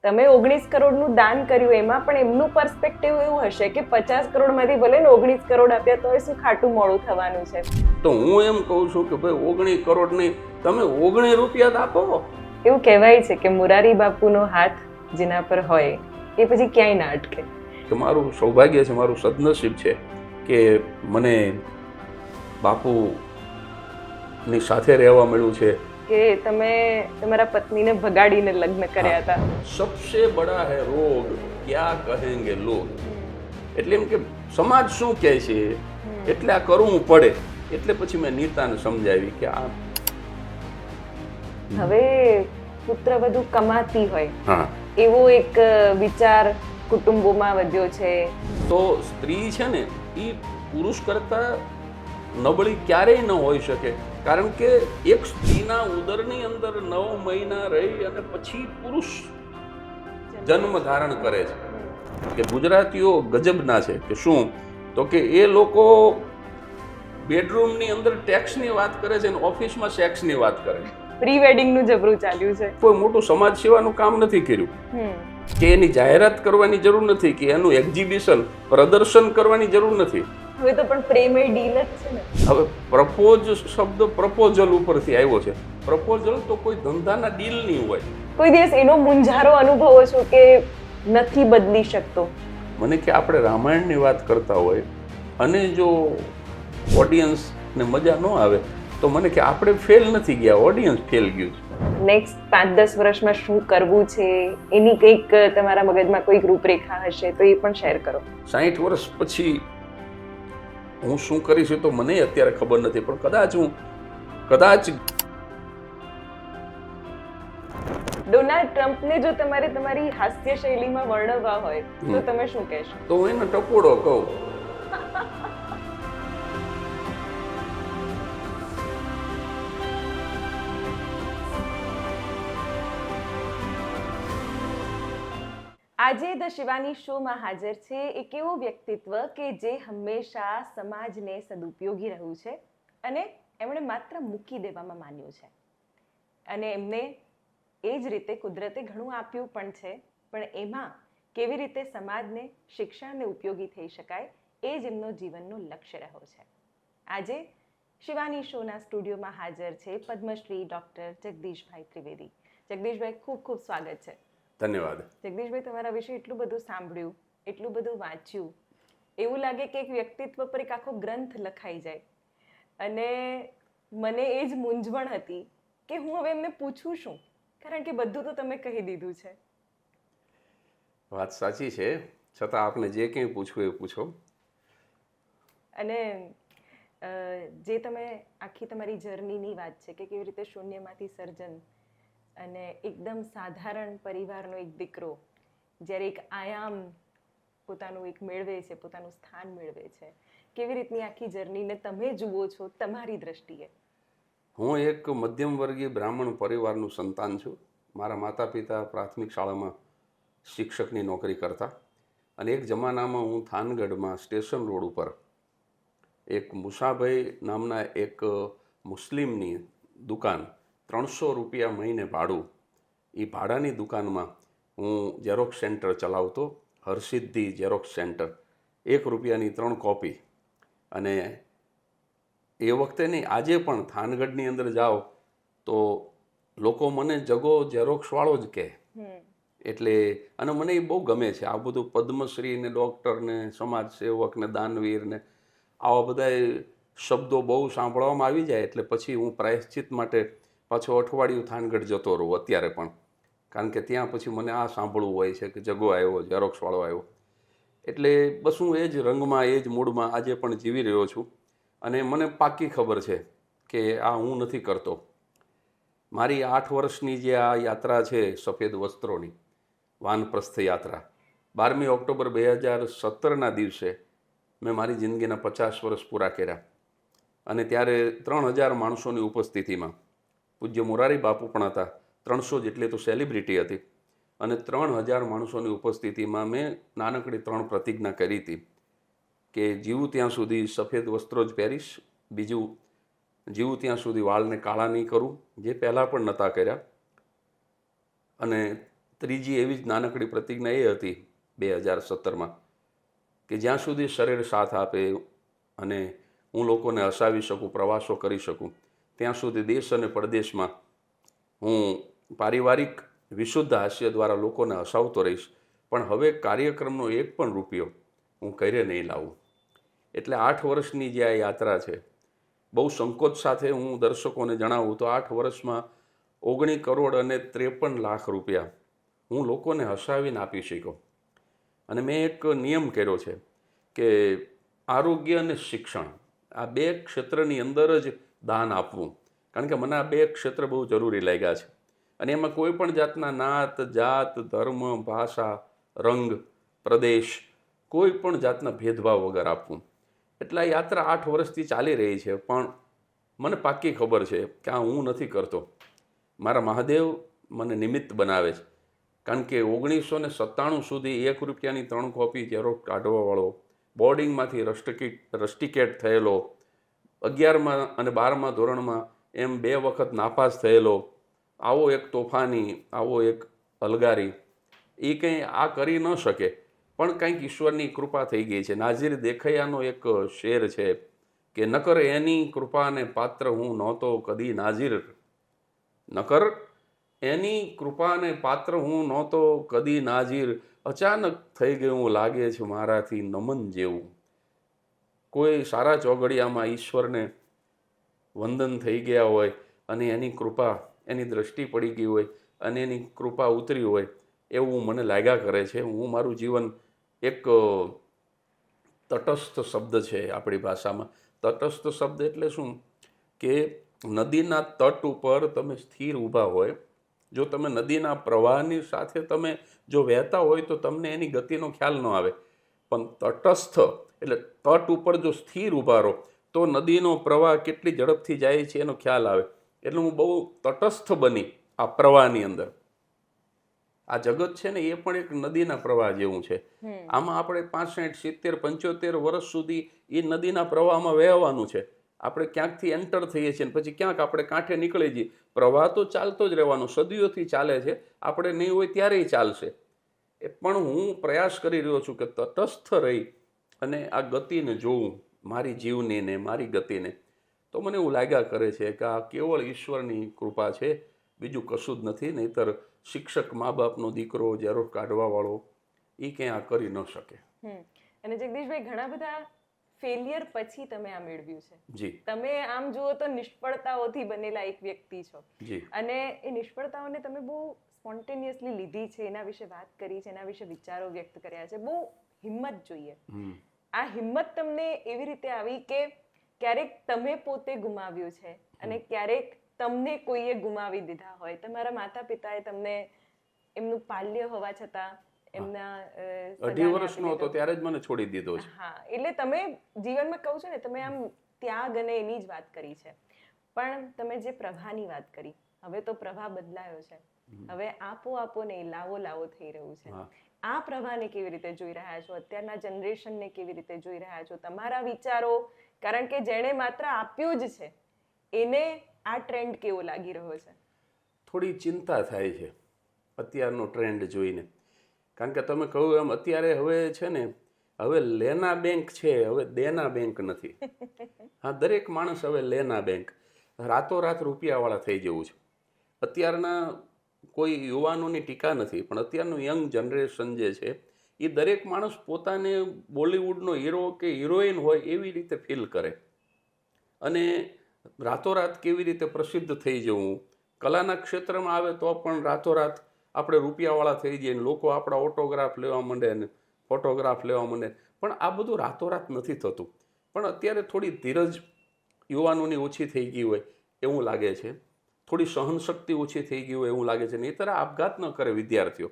તમે 19 કરોડનું દાન કર્યું, એમાં પણ એમનું પર્સપેક્ટિવ એવું હશે કે 50 કરોડમાંથી ભલે ને 19 કરોડ આપ્યા તો શું ખાટું મોડું થવાનું છે. તો હું એમ કહું છું કે ભાઈ 19 કરોડ નહીં, તમે 19 રૂપિયા જ આપો. એવું કહેવાય છે કે મોરારી બાપુનો હાથ જેના પર હોય એ પછી ક્યાંય ના અટકે. કે મારું સૌભાગ્ય છે, મારું સદનસીબ છે કે મને બાપુની સાથે રહેવા મળ્યું છે. કે તમે તમારા પત્નીને ભગાડીને લગ્ન કર્યા હતા. સબસે બડા હે રોગ ક્યા કહેંગે લોગ. એટલે એમ કે સમાજ શું કહે છે એટલે આ કરવું પડે. એટલે પછી મેં નીતાને સમજાવી કે આ હવે પુત્રવધુ કમાતી હોય હા એવો એક વિચાર કુટુંબોમાં વધ્યો છે. તો સ્ત્રી છે ને એ પુરુષ કરતા નબળી ક્યારેય ન હોઈ શકે. કારણ કે એક સ્ત્રીના ઉદરની અંદર 9 મહિના રહી અને પછી પુરુષ જન્મ ધારણ કરે છે. કે ગુજરાતીઓ ગજબના છે કે શું, તો કે એ લોકો બેડરૂમની અંદર ટેક્સની વાત કરે છે અને ઓફિસમાં સેક્સની વાત કરે છે. પ્રી વેડિંગનું જબરું ચાલ્યું છે. કોઈ મોટું સમાજ સેવાનું કામ નથી કર્યું કે એની જાહેરાત કરવાની જરૂર નથી કે એનું એક્ઝિબિશન પ્રદર્શન કરવાની જરૂર નથી. હવે તો પણ પ્રેમ એ ડીલ જ છે ને. હવે પ્રપોઝ શબ્દ પ્રપોઝલ ઉપરથી આવ્યો છે. પ્રપોઝલ તો કોઈ ધંધાના ડીલ નહીં હોય. કોઈ દિવસ એનો મૂંઝારો અનુભવો છો કે નથી બદલી શકતો? મને કે આપણે રામાયણની વાત કરતા હોય અને જો ઓડિયન્સને મજા ન આવે તો મને કે આપણે ફેલ નથી ગયા, ઓડિયન્સ ફેલ ગયું છે. નેક્સ્ટ 5-10 વર્ષમાં શું કરવું છે એની કંઈક તમારા મગજમાં કોઈક રૂપરેખા હશે તો એ પણ શેર કરો. 60 વર્ષ પછી હું શું કરીશ એ તો મને અત્યારે ખબર નથી, પણ કદાચ ડોનાલ્ડ ટ્રમ્પને જો તમારે તમારી હાસ્ય શૈલીમાં વર્ણવવા હોય તો તમે શું કહેશો? તો હું એને ટપોડો કહું. આજે ધ શિવાની શોમાં હાજર છે એક એવું વ્યક્તિત્વ કે જે હંમેશા સમાજને સદુપયોગી રહ્યું છે અને એમણે માત્ર મૂકી દેવામાં માન્યું છે. અને એમને એ જ રીતે કુદરતે ઘણું આપ્યું પણ છે, પણ એમાં કેવી રીતે સમાજને શિક્ષણને ઉપયોગી થઈ શકાય એ જ એમનો જીવનનો લક્ષ્ય રહ્યો છે. આજે શિવાની શોના સ્ટુડિયોમાં હાજર છે પદ્મશ્રી ડૉક્ટર જગદીશભાઈ ત્રિવેદી. જગદીશભાઈ, ખૂબ ખૂબ સ્વાગત છે. ધન્યવાદ. જગદીશભાઈ, તમારા વિશે એટલું બધું સાંભળ્યું, એટલું બધું વાંચ્યું, એવું લાગે કે એક વ્યક્તિત્વ પર એક આખો ગ્રંથ લખાઈ જાય. અને મને એ જ મૂંઝવણ હતી કે હું હવે એમને પૂછું શું, કારણ કે બધું તો તમે કહી દીધું છે. વાત સાચી છે, છતાં આપને જે કંઈ પૂછવું એ પૂછો. અને જે તમે આખી તમારી જર્નીની વાત છે કે કેવી રીતે શૂન્યમાંથી સર્જન અને એકદમ સાધારણ પરિવારનો એક દીકરો જ્યારે એક આયામ પોતાનું એક મેળવે છે, પોતાનું સ્થાન મેળવે છે, કેવી રીતની આખી જર્નીને તમે જુઓ છો તમારી દ્રષ્ટિએ? હું એક મધ્યમ વર્ગીય બ્રાહ્મણ પરિવારનું સંતાન છું. મારા માતા પિતા પ્રાથમિક શાળામાં શિક્ષકની નોકરી કરતા અને એક જમાનામાં હું થાનગઢમાં સ્ટેશન રોડ ઉપર એક મુસાભાઈ નામના એક મુસ્લિમની દુકાન, 300 રૂપિયા મહિને ભાડું, એ ભાડાની દુકાનમાં હું ઝેરોક્સ સેન્ટર ચલાવતો. હરસિદ્ધિ ઝેરોક્સ સેન્ટર, 1 રૂપિયાની 3 કોપી. અને એ વખતે નહીં, આજે પણ થાનગઢની અંદર જાઓ તો લોકો મને જગો ઝેરોક્સવાળો જ કહે. એટલે અને મને એ બહુ ગમે છે આ બધું. પદ્મશ્રી ને ડૉક્ટર ને સમાજ સેવક ને દાનવીર ને આવા બધા શબ્દો બહુ સાંભળવામાં આવી જાય એટલે પછી હું પ્રાયશ્ચિત માટે પાછો અઠવાડિયું થાનગઢ જતો રહું અત્યારે પણ. કારણ કે ત્યાં પછી મને આ સાંભળવું હોય છે કે જગો આવ્યો, ઝેરોક્સવાળો આવ્યો. એટલે બસ હું એ જ રંગમાં, એ જ મૂડમાં આજે પણ જીવી રહ્યો છું. અને મને પાક્કી ખબર છે કે આ હું નથી કરતો. મારી 8 વર્ષની જે આ યાત્રા છે સફેદ વસ્ત્રોની વાનપ્રસ્થ યાત્રા, 12મી ઓક્ટોબર 2017ના દિવસે મેં મારી જિંદગીના 50 વર્ષ પૂરા કર્યા. અને ત્યારે 3000 માણસોની ઉપસ્થિતિમાં પૂજ્ય મોરારી બાપુ પણ હતા. 300 જેટલી તો સેલિબ્રિટી હતી. અને 3000 માણસોની ઉપસ્થિતિમાં મેં નાનકડી 3 પ્રતિજ્ઞા કરી હતી કે જીવું ત્યાં સુધી સફેદ વસ્ત્રો જ પહેરીશ, બીજું જીવું ત્યાં સુધી વાળને કાળા નહીં કરું, જે પહેલાં પણ નહોતા કર્યા, અને ત્રીજી એવી જ નાનકડી પ્રતિજ્ઞા એ હતી 2017માં કે જ્યાં સુધી શરીર સાથ આપે અને હું લોકોને હસાવી શકું, પ્રવાસો કરી શકું, ત્યાં સુધી દેશ અને પરદેશમાં હું પારિવારિક વિશુદ્ધ હાસ્ય દ્વારા લોકોને હસાવતો રહીશ. પણ હવે કાર્યક્રમનો એક પણ રૂપિયો હું ઘરે નહીં લાવું. એટલે 8 વર્ષની જે આ યાત્રા છે, બહુ સંકોચ સાથે હું દર્શકોને જણાવું તો 8 વર્ષમાં 19 કરોડ અને 53 લાખ રૂપિયા હું લોકોને હસાવીને આપી શક્યો. અને મેં એક નિયમ કર્યો છે કે આરોગ્ય અને શિક્ષણ આ બે ક્ષેત્રની અંદર જ દાન આપવું, કારણ કે મને આ બે ક્ષેત્ર બહુ જરૂરી લાગ્યા છે. અને એમાં કોઈ પણ જાતના નાત, જાત, ધર્મ, ભાષા, રંગ, પ્રદેશ, કોઈ પણ જાતના ભેદભાવ વગર આપવું. એટલે આ યાત્રા 8 વર્ષથી ચાલી રહી છે, પણ મને પાક્કી ખબર છે કે આ હું નથી કરતો, મારા મહાદેવ મને નિમિત્ત બનાવે છે. કારણ કે 1997 સુધી 1 રૂપિયાની 3 કોપી ઝેરોક્ષ કાઢવાવાળો, બોર્ડિંગમાંથી રસ્ટિકેટ થયેલો, 11મા અને 12મા ધોરણમાં એમ 2 વખત નાપાસ થયેલો, આવો એક તોફાની, આવો એક અલગારી, એ કંઈ આ કરી ન શકે. પણ કંઈક ઈશ્વરની કૃપા થઈ ગઈ છે. નાઝીર દેખૈયાનો એક શેર છે કે નકર એની કૃપાને પાત્ર હું નહોતો કદી નાઝીર, નકર એની કૃપાને પાત્ર હું નહોતો કદી નાઝીર, અચાનક થઈ ગયું લાગે છે મારાથી નમન જેવું. કોઈ સારા ચોઘડિયામાં ઈશ્વરને વંદન થઈ ગયા હોય અને એની કૃપા, એની દ્રષ્ટિ પડી ગઈ હોય અને એની કૃપા ઉતરી હોય એવું મને લાગ્યા કરે છે. હું મારું જીવન એક તટસ્થ શબ્દ છે આપણી ભાષામાં. તટસ્થ શબ્દ એટલે શું કે નદીના તટ ઉપર તમે સ્થિર ઊભા હોય, જો તમે નદીના પ્રવાહની સાથે તમે જો વહેતા હોય તો તમને એની ગતિનો ખ્યાલ ન આવે. પણ તટસ્થ એટલે તટ ઉપર જો સ્થિર ઊભા રહો તો નદીનો પ્રવાહ કેટલી ઝડપથી જાય છે એનો ખ્યાલ આવે. એટલે હું બહુ તટસ્થ બની આ પ્રવાહની અંદર. આ જગત છે ને એ પણ એક નદીના પ્રવાહ જેવું છે. આમાં આપણે 65, 70, 75 વર્ષ સુધી એ નદીના પ્રવાહમાં વહેવાનું છે. આપણે ક્યાંકથી એન્ટર થઈએ છીએ ને પછી ક્યાંક આપણે કાંઠે નીકળી જઈએ. પ્રવાહ તો ચાલતો જ રહેવાનો, સદીઓથી ચાલે છે. આપણે નહીં હોય ત્યારેય ચાલશે. પણ હું પ્રયાસ કરી રહ્યો છું કે તટસ્થ રહી અને આ ગતિને જોઉં, મારી જીવની ને મારી ગતિને. તો મને એવું લાગ્યા કરે છે કે આ કેવળ ઈશ્વરની કૃપા છે, બીજું કશું જ નથી. નહીંતર શિક્ષક, મા બાપનો દીકરો, ઝેરોક્ષ કાઢવાવાળો એ કંઈ આ કરી ન શકે. અને જગદીશભાઈ, ઘણા બધા ફેલિયર પછી તમે આ મેળવ્યું છે. જી. તમે આમ જુઓ તો નિષ્ફળતાઓથી બનેલા એક વ્યક્તિ છો. જી. અને એ નિષ્ફળતાઓને તમે બહુ સ્પોન્ટેનિયસલી લીધી છે, એના વિશે વાત કરી છે, એના વિશે વિચારો વ્યક્ત કર્યા છે. બહુ હિંમત જોઈએ. આ હિંમત તમને એવી રીતે આવી કે ક્યારેક તમે પોતે ગુમાવ્યું છે અને ક્યારેક તમને કોઈએ ગુમાવી દીધા હોય. તમારા માતા પિતાએ તમને એમનું પાલ્ય હોવા છતાં એમના 2.5 વર્ષનો હતો ત્યારે જ મને છોડી દીધો છે. હા, એટલે તમે જીવનમાં કહું છું ને, તમે આમ ત્યાગ અને એની જ વાત કરી છે. પણ તમે જે પ્રભાની વાત કરી, હવે તો પ્રભા બદલાયો છે. હવે આપો ને લાવો લાવો થઈ રહ્યું છે. આ પ્રભાને કેવી રીતે જોઈ રહ્યા છો? અત્યારના જનરેશનને કેવી રીતે જોઈ રહ્યા છો? તમારા વિચારો, કારણ કે જેણે માત્ર આપ્યું જ છે એને આ ટ્રેન્ડ કેવો લાગી રહ્યો છે? થોડી ચિંતા થાય છે અત્યારનો ટ્રેન્ડ જોઈને. કારણ કે તમે કહ્યું એમ અત્યારે હવે છે ને, હવે લેના બેંક છે, હવે દેના બેંક નથી. હા, દરેક માણસ હવે લેના બેંક, રાતોરાત રૂપિયાવાળા થઈ જવું છે. અત્યારના કોઈ યુવાનોની ટીકા નથી, પણ અત્યારનું યંગ જનરેશન જે છે એ દરેક માણસ પોતાને બોલિવૂડનો હીરો કે હિરોઈન હોય એવી રીતે ફીલ કરે. અને રાતોરાત કેવી રીતે પ્રસિદ્ધ થઈ જવું, કલાના ક્ષેત્રમાં આવે તો પણ રાતોરાત આપણે રૂપિયાવાળા થઈ જઈએ, લોકો આપણા ઓટોગ્રાફ લેવા માંડે ને ફોટોગ્રાફ લેવા માંડે. પણ આ બધું રાતોરાત નથી થતું. પણ અત્યારે થોડી ધીરજ યુવાનોની ઓછી થઈ ગઈ હોય એવું લાગે છે. થોડી સહનશક્તિ ઓછી થઈ ગઈ હોય એવું લાગે છે. નહીંતર આપઘાત ન કરે વિદ્યાર્થીઓ.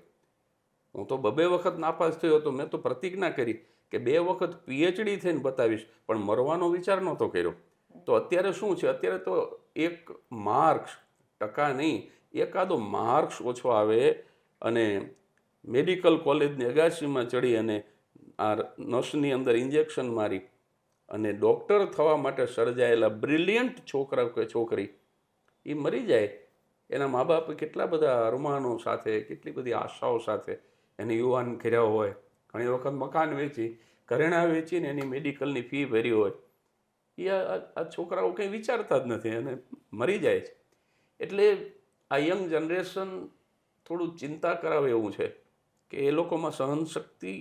હું તો 2 વખત નાપાસ થયો હતો. મેં તો પ્રતિજ્ઞા કરી કે 2 વખત PhD થઈને બતાવીશ, પણ મરવાનો વિચાર નહોતો કર્યો. તો અત્યારે શું છે, અત્યારે તો એક માર્ક્સ, ટકા નહીં, એકાદો માર્ક્સ ઓછો આવે અને મેડિકલ કોલેજની અગાશીમાં ચડી અને આ નસની અંદર ઇન્જેક્શન મારી અને ડૉક્ટર થવા માટે સર્જાયેલા બ્રિલિયન્ટ છોકરા કે છોકરી એ મરી જાય, એના મા બાપે કેટલા બધા અરમાનો સાથે, કેટલી બધી આશાઓ સાથે એને યુવાન કર્યા હોય, ઘણી વખત મકાન વેચી, ઘરેણાં વેચીને એની મેડિકલની ફી ભરી હોય, એ આ છોકરાઓ કંઈ વિચારતા જ નથી અને મરી જાય છે. એટલે આ યંગ જનરેશન થોડું ચિંતા કરાવે એવું છે કે એ લોકોમાં સહનશક્તિ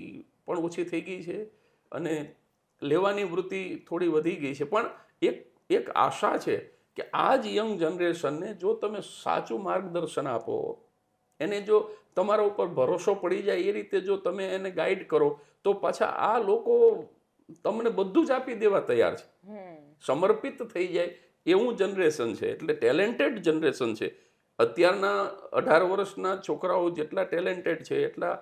પણ ઓછી થઈ ગઈ છે અને લેવાની વૃત્તિ થોડી વધી ગઈ છે. પણ એક આશા છે કે આ જ યંગ જનરેશનને જો તમે સાચું માર્ગદર્શન આપો, એને જો તમારા ઉપર ભરોસો પડી જાય એ રીતે જો તમે એને ગાઈડ કરો, તો પાછા આ લોકો તમને બધું જ આપી દેવા તૈયાર છે, સમર્પિત થઈ જાય એવું જનરેશન છે. એટલે ટેલેન્ટેડ જનરેશન છે. અત્યારના 18 વર્ષના છોકરાઓ જેટલા ટેલેન્ટેડ છે એટલા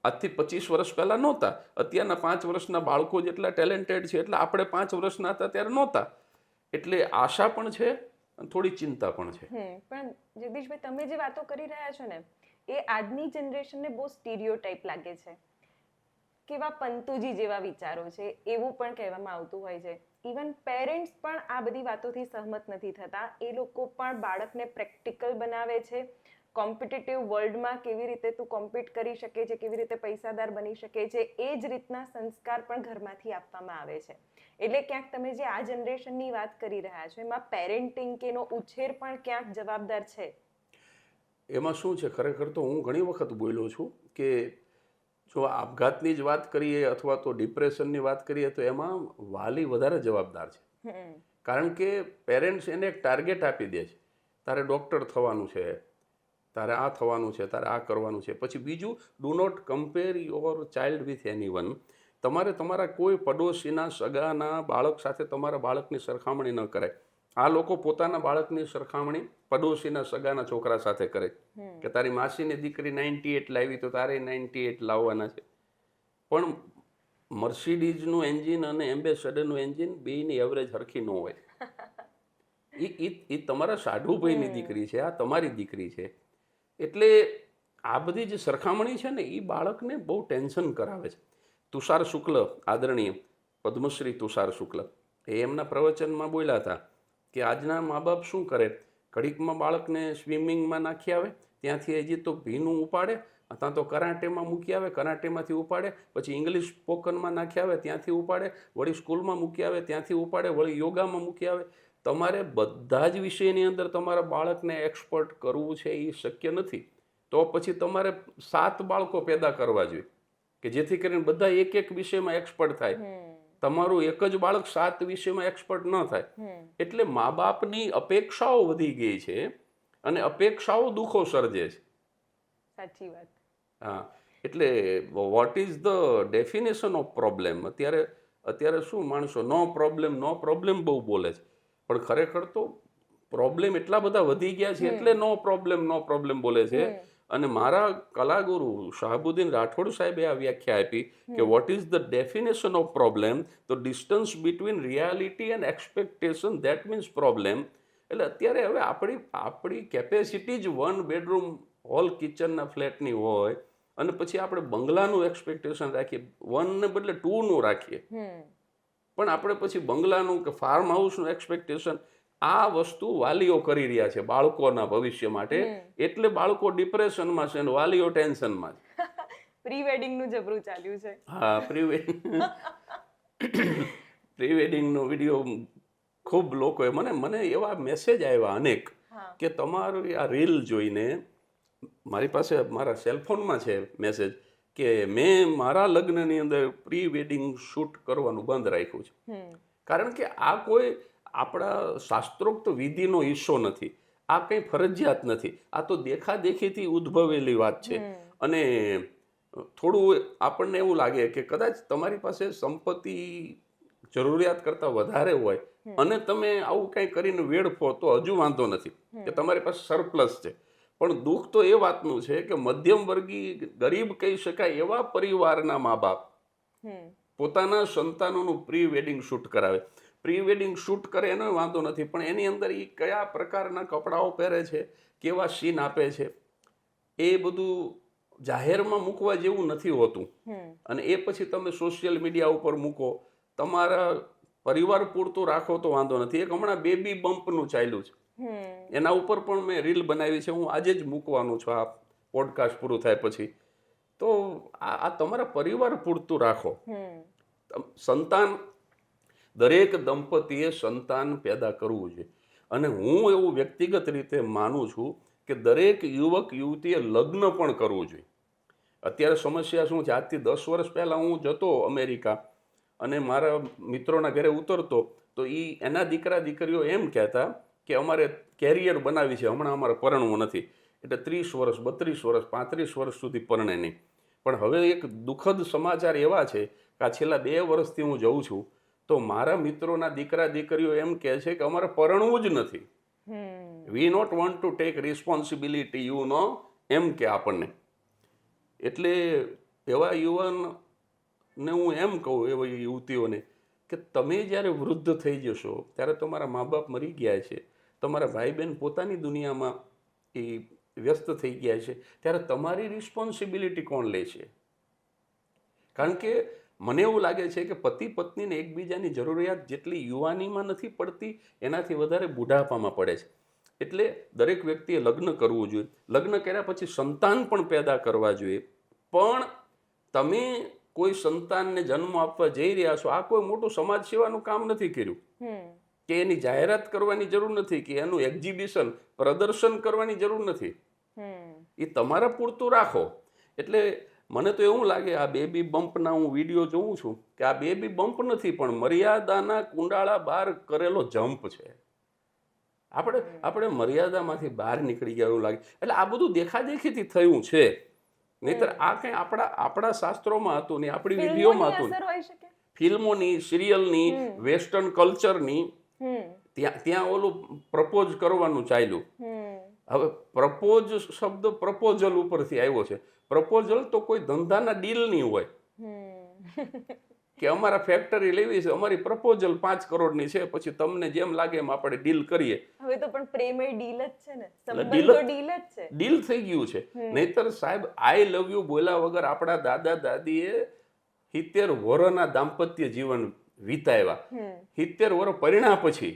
આજથી 25 વર્ષ પહેલાં નહોતા. અત્યારના 5 વર્ષના બાળકો જેટલા ટેલેન્ટેડ છે એટલા આપણે 5 વર્ષના હતા ત્યારે નહોતા. એટલે આશા પણ છે અને થોડી ચિંતા પણ છે. પણ જગદીશભાઈ, તમે જે વાતો કરી રહ્યા છો ને, એ આજની જનરેશનને બહુ સ્ટીરિયોટાઇપ લાગે છે. કેવા પંતુજી જેવા વિચારો છે એવું પણ કહેવામાં આવતું હોય છે. ઇવન પેરેન્ટ્સ પણ આ બધી વાતોથી સહમત નથી થતા. એ લોકો પણ બાળકને પ્રેક્ટિકલ બનાવે છે. કોમ્પિટિટિવ વર્લ્ડમાં કેવી રીતે તું કોમ્પિટ કરી શકે છે, કેવી રીતે પૈસાદાર બની શકે છે, એ જ રીતના સંસ્કાર પણ ઘરમાંથી આપવામાં આવે છે. એટલે ક્યાંક તમે જે આ જનરેશનની વાત કરી રહ્યા છો એમાં પેરેન્ટિંગ કે એનો ઉછેર પણ ક્યાંક જવાબદાર છે. એમાં શું છે, ખરેખર તો હું ઘણી વખત બોલ્યો છું કે જો આપઘાતની જ વાત કરીએ અથવા તો ડિપ્રેશનની વાત કરીએ તો એમાં વાલી વધારે જવાબદાર છે. કારણ કે પેરેન્ટ્સ એને એક ટાર્ગેટ આપી દે છે, તારે ડૉક્ટર થવાનું છે, તારે આ થવાનું છે, તારે આ કરવાનું છે. પછી બીજું, do not compare your child with anyone. તમારે તમારા કોઈ પડોશીના સગાના બાળક સાથે તમારા બાળકની સરખામણી ન કરાય. આ લોકો પોતાના બાળકની સરખામણી પડોશીના સગાના છોકરા સાથે કરે કે તારી માસીની દીકરી 98 લાવી તો તારે 98 લાવવાના છે. પણ મર્સિડીઝનું એન્જિન અને એમ્બેસેડરનું એન્જિન બેયની એવરેજ હરખી ન હોય. એ તમારા સાઢુભાઈની દીકરી છે, આ તમારી દીકરી છે. એટલે આ બધી જે સરખામણી છે ને એ બાળકને બહુ ટેન્શન કરાવે છે. તુષાર શુક્લ, આદરણીય પદ્મશ્રી તુષાર શુક્લ, એ એમના પ્રવચનમાં બોલ્યા હતા કે આજના મા બાપ શું કરે, ઘડીકમાં બાળકને સ્વિમિંગમાં નાખી આવે, ત્યાંથી હજી તો ભીનું ઉપાડે, ત્યાં તો કરાટેમાં મૂકી આવે, કરાટેમાંથી ઉપાડે, પછી ઇંગ્લિશ સ્પોકનમાં નાખી આવે, ત્યાંથી ઉપાડે, વળી સ્કૂલમાં મૂકી આવે, ત્યાંથી ઉપાડે, વળી યોગામાં મૂકી આવે. તમારે બધા જ વિષયની અંદર તમારા બાળકને એક્સપર્ટ કરવું છે એ શક્ય નથી. તો પછી તમારે 7 બાળકો પેદા કરવા જોઈએ કે જેથી કરીને બધા એક વિષયમાં એક્સપર્ટ થાય. તમારું એક જ બાળક 7 વિષયમાં એક્સપર્ટ ન થાય. એટલે મા બાપની અપેક્ષાઓ વધી ગઈ છે અને અપેક્ષાઓ દુઃખો સર્જે છે. સાચી વાત. હા, એટલે vote is the definition of problem? અત્યારે શું માણસો નો પ્રોબ્લેમ બહુ બોલે છે, પણ ખરેખર તો પ્રોબ્લેમ એટલા બધા વધી ગયા છે એટલે નો પ્રોબ્લેમ બોલે છે. અને મારા કલાગુરુ શાહબુદ્દીન રાઠોડ સાહેબે આ વ્યાખ્યા આપી કે what is the definition of problem? તો distance between reality and expectation, that means problem. એટલે અત્યારે હવે આપણી કેપેસિટી જ 1 બેડરૂમ હોલ કિચનના ફ્લેટની હોય અને પછી આપણે બંગલાનું એક્સપેક્ટેશન રાખીએ, 1 ને બદલે 2 નું રાખીએ. પણ આપણે પછી બંગલાનું કે ફાર્મ હાઉસનું એક્સપેક્ટેશન, આ વસ્તુ વાલીઓ કરી રહ્યા છે બાળકોના ભવિષ્ય માટે. એટલે બાળકો ડિપ્રેશનમાં છે અને વાલીઓ ટેન્શનમાં છે. પ્રી વેડિંગનું જબરું ચાલ્યું છે. હા, પ્રી વેડિંગનો વિડીયો ખૂબ લોકોએ મને એવા મેસેજ આવ્યા અનેક કે તમારું આ રીલ જોઈને, મારી પાસે મારા સેલફોનમાં છે મેસેજ, કે મેં મારા લગ્નની અંદર પ્રી વેડિંગ શૂટ કરવાનું બંધ રાખ્યું છે. કારણ કે આ કોઈ આપણા શાસ્ત્રોક્ત વિધિનો હિસ્સો નથી, આ કંઈ ફરજિયાત નથી, આ તો દેખાદેખીથી ઉદ્ભવેલી વાત છે. અને થોડું આપણને એવું લાગે કે કદાચ તમારી પાસે સંપત્તિ જરૂરિયાત કરતાં વધારે હોય અને તમે આવું કંઈ કરીને વેડફો તો હજુ વાંધો નથી કે તમારી પાસે સરપ્લસ છે. પણ દુઃખ તો એ વાતનું છે કે મધ્યમ વર્ગીય ગરીબ કહી શકાય એવા પરિવારના મા બાપ પોતાના સંતાનોનું પ્રી વેડિંગ શૂટ કરાવે. પ્રી વેડિંગ શૂટ કરે એનો વાંધો નથી, પણ એની અંદર એ કયા પ્રકારના કપડાઓ પહેરે છે, કેવા સીન આપે છે, એ બધું જાહેરમાં મૂકવા જેવું નથી હોતું. અને એ પછી તમે સોશિયલ મીડિયા ઉપર મૂકો, તમારા પરિવાર પૂરતું રાખો તો વાંધો નથી. એક હમણાં બેબી બમ્પનું ચાલ્યું છે, એના ઉપર પણ મેં રીલ બનાવી છે, હું આજે જ મૂકવાનું છું આ પોડકાસ્ટ પૂરું થાય પછી. તો આ તમારા પરિવાર પૂરતું રાખો. સંતાન, દરેક દંપતીએ સંતાન પેદા કરવું જોઈએ. અને હું એવું વ્યક્તિગત રીતે માનું છું કે દરેક યુવક યુવતીએ લગ્ન પણ કરવું જોઈએ. અત્યારે સમસ્યા શું છે, આજથી 10 વર્ષ પહેલાં હું જતો અમેરિકા અને મારા મિત્રોના ઘરે ઉતરતો તો એના દીકરા દીકરીઓ એમ કહેતા કે અમારે કેરિયર બનાવી છે, હમણાં અમારે પરણવું નથી. એટલે 30 વર્ષ, 32 વર્ષ, 35 વર્ષ સુધી પરણે નહીં. પણ હવે એક દુઃખદ સમાચાર એવા છે કે આ છેલ્લા 2 વર્ષથી હું જઉં છું તો મારા મિત્રોના દીકરા દીકરીઓ એમ કહે છે કે અમારે પરણવું જ નથી. We not want to take responsibility, you know, એમ કે આપણને. એટલે એવા યુવાનને હું એમ કહું, એવા યુવતીઓને, કે તમે જ્યારે વૃદ્ધ થઈ જશો ત્યારે તમારા મા બાપ મરી ગયા છે, તમારા ભાઈ બહેન પોતાની દુનિયામાં એ વ્યસ્ત થઈ ગયા છે, ત્યારે તમારી રિસ્પોન્સિબિલિટી કોણ લે છે? કારણ કે મને એવું લાગે છે કે પતિ પત્નીને એકબીજાની જરૂરિયાત જેટલી યુવાનીમાં નથી પડતી એનાથી વધારે બુઢાપામાં પડે છે. એટલે દરેક વ્યક્તિએ લગ્ન કરવું જોઈએ. લગ્ન કર્યા પછી સંતાન પણ પેદા કરવા જોઈએ. પણ તમે કોઈ સંતાનને જન્મ આપવા જઈ રહ્યા છો, આ કોઈ મોટું સમાજ સેવાનું કામ નથી કર્યું કે એની જાહેરાત કરવાની જરૂર નથી, કે એનું એક્ઝિબિશન, પ્રદર્શન કરવાની જરૂર નથી. એ તમારા પૂરતું રાખો. એટલે મને તો એવું લાગે આ બેબી બમ્પના હું વિડીયો જોઉં છું કે આ બેબી બમ્પ નથી પણ મર્યાદાના કુંડાળા બહાર કરેલો જમ્પ છે. આપણે મર્યાદામાંથી બહાર નીકળી ગયા એવું લાગે. એટલે આ બધું દેખાદેખીથી થયું છે, નહીતર આ કંઈ આપણા શાસ્ત્રોમાં હતું નહીં, આપણી વિડીયોમાં હતું નહીં. ફિલ્મોની, સિરિયલની, વેસ્ટર્ન કલ્ચરની ત્યાં ઓલું પ્રપોઝ કરવાનું ચાલ્યું. હવે પ્રપોઝ શબ્દ પ્રપોઝલ ઉપરથી આવ્યો છે. પ્રપોઝલ તો કોઈ ધંધાના ડીલની હોય કે અમારા ફેક્ટરી લેવી છે, અમારી પ્રપોઝલ 5 કરોડની છે, પછી તમને જેમ લાગે એમ આપણે ડીલ કરીએ. હવે તો પણ પ્રેમ એ ડીલ જ છે ને, સંબંધ તો ડીલ જ છે, ડીલ થઈ ગયું છે. નહીતર સાહેબ આઈ લવ યુ બોલ્યા વગર આપણા દાદા દાદીએ 70 વર્ષના દાંપત્ય જીવન વિતાવ્યા. 70 વર્ષ પરિણા પછી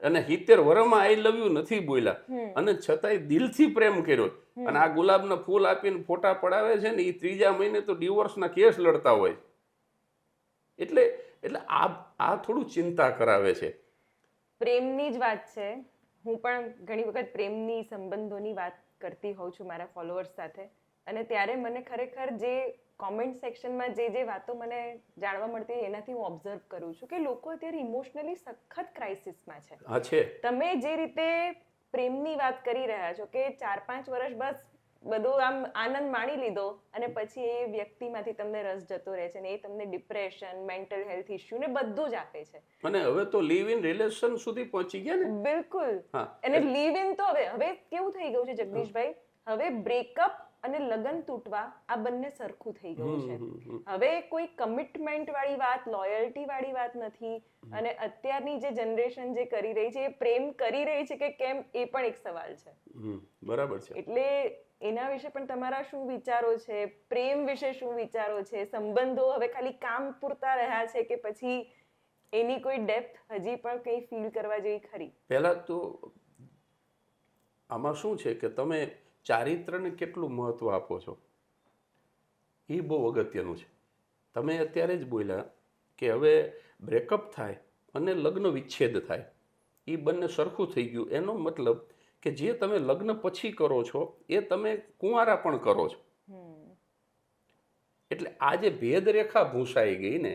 અને 70 વર્ષમાં આઈ લવ યુ નથી બોલ્યા, અને છતાંય દિલથી પ્રેમ કર્યો. અને આ ગુલાબના ફૂલ આપીને ફોટા પડાવે છે ને, એ 3જા મહિને તો ડિવોર્સના કેસ લડતા હોય. એટલે આ થોડું ચિંતા કરાવે છે. પ્રેમની જ વાત છે. હું પણ ઘણી વખત પ્રેમની, સંબંધોની વાત કરતી હોઉં છું મારા ફોલોઅર્સ સાથે, અને ત્યારે મને ખરેખર જે કોમેન્ટ સેક્શનમાં જે વાતો મને જાણવા મળતી હોય એનાથી હું ઓબ્ઝર્વ કરું છું કે લોકો અત્યારે ઇમોશનલી સખત ક્રાઇસિસમાં છે. હા છે. તમે જે રીતે પ્રેમની વાત કરી રહ્યા છો કે 4-5 વર્ષ બસ બધું આમ આનંદ માણી લીધો અને પછી એ વ્યક્તિમાંથી તમને રસ જતો રહે છે ને એ તમને ડિપ્રેશન, મેન્ટલ હેલ્થ ઇશ્યુ ને બધું જ આપે છે. અને હવે તો લિવ ઇન રિલેશન સુધી પહોંચી ગયા ને. બિલકુલ. અને લિવ ઇન તો હવે કેવું થઈ ગયું છે જગદીશભાઈ, હવે બ્રેકઅપ અને લગ્ન તૂટવા આ બંને સરખું થઈ ગયું છે. હવે કોઈ કમિટમેન્ટ વાળી વાત, લોયલ્ટી વાળી વાત નથી. અને અત્યારની જે જનરેશન જે કરી રહી છે એ પ્રેમ કરી રહી છે કે કેમ એ પણ એક સવાલ છે. બરાબર છે. એટલે એના વિશે પણ તમારા શું વિચારો છે? પ્રેમ વિશે શું વિચારો છે? સંબંધો હવે ખાલી કામ પૂરતા રહ્યા છે કે પછી એની કોઈ ડેપ્થ હજી પણ કંઈ ફીલ કરવા જેવી ખરી? પહેલા તો આમાં શું છે કે તમે ચારિત્રને કેટલું મહત્વ આપો છો એ બહુ અગત્યનું છે. તમે અત્યારે જ બોલ્યા કે હવે બ્રેકઅપ થાય અને લગ્ન વિચ્છેદ થાય, એ બંને સરખું થઈ ગયું. એનો મતલબ કે જે તમે લગ્ન પછી કરો છો એ તમે કુંવારા પણ કરો છો. એટલે આ જે ભેદરેખા ભૂંસાઈ ગઈ ને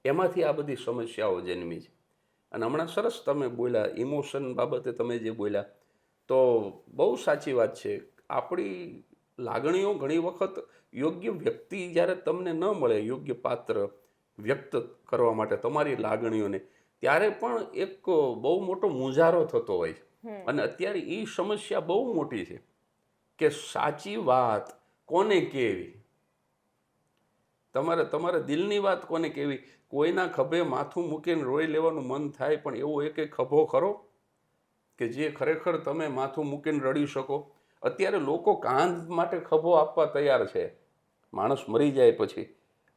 એમાંથી આ બધી સમસ્યાઓ જન્મી છે. અને હમણાં સરસ તમે બોલ્યા ઇમોશન બાબતે, તમે જે બોલ્યા તો બહુ સાચી વાત છે. આપણી લાગણીઓ ઘણી વખત યોગ્ય વ્યક્તિ જ્યારે તમને ન મળે, યોગ્ય પાત્ર વ્યક્ત કરવા માટે તમારી લાગણીઓને, ત્યારે પણ એક બહુ મોટો મૂંઝારો થતો હોય છે. અને અત્યારે એ સમસ્યા બહુ મોટી છે કે સાચી વાત કોને કહેવી, તમારા દિલની વાત કોને કહેવી. કોઈના ખભે માથું મૂકીને રોઈ લેવાનું મન થાય, પણ એવો એક ખભો ખરો કે જે ખરેખર તમે માથું મૂકીને રડી શકો? અત્યારે લોકો કાંધ માટે ખભો આપવા તૈયાર છે માણસ મરી જાય પછી.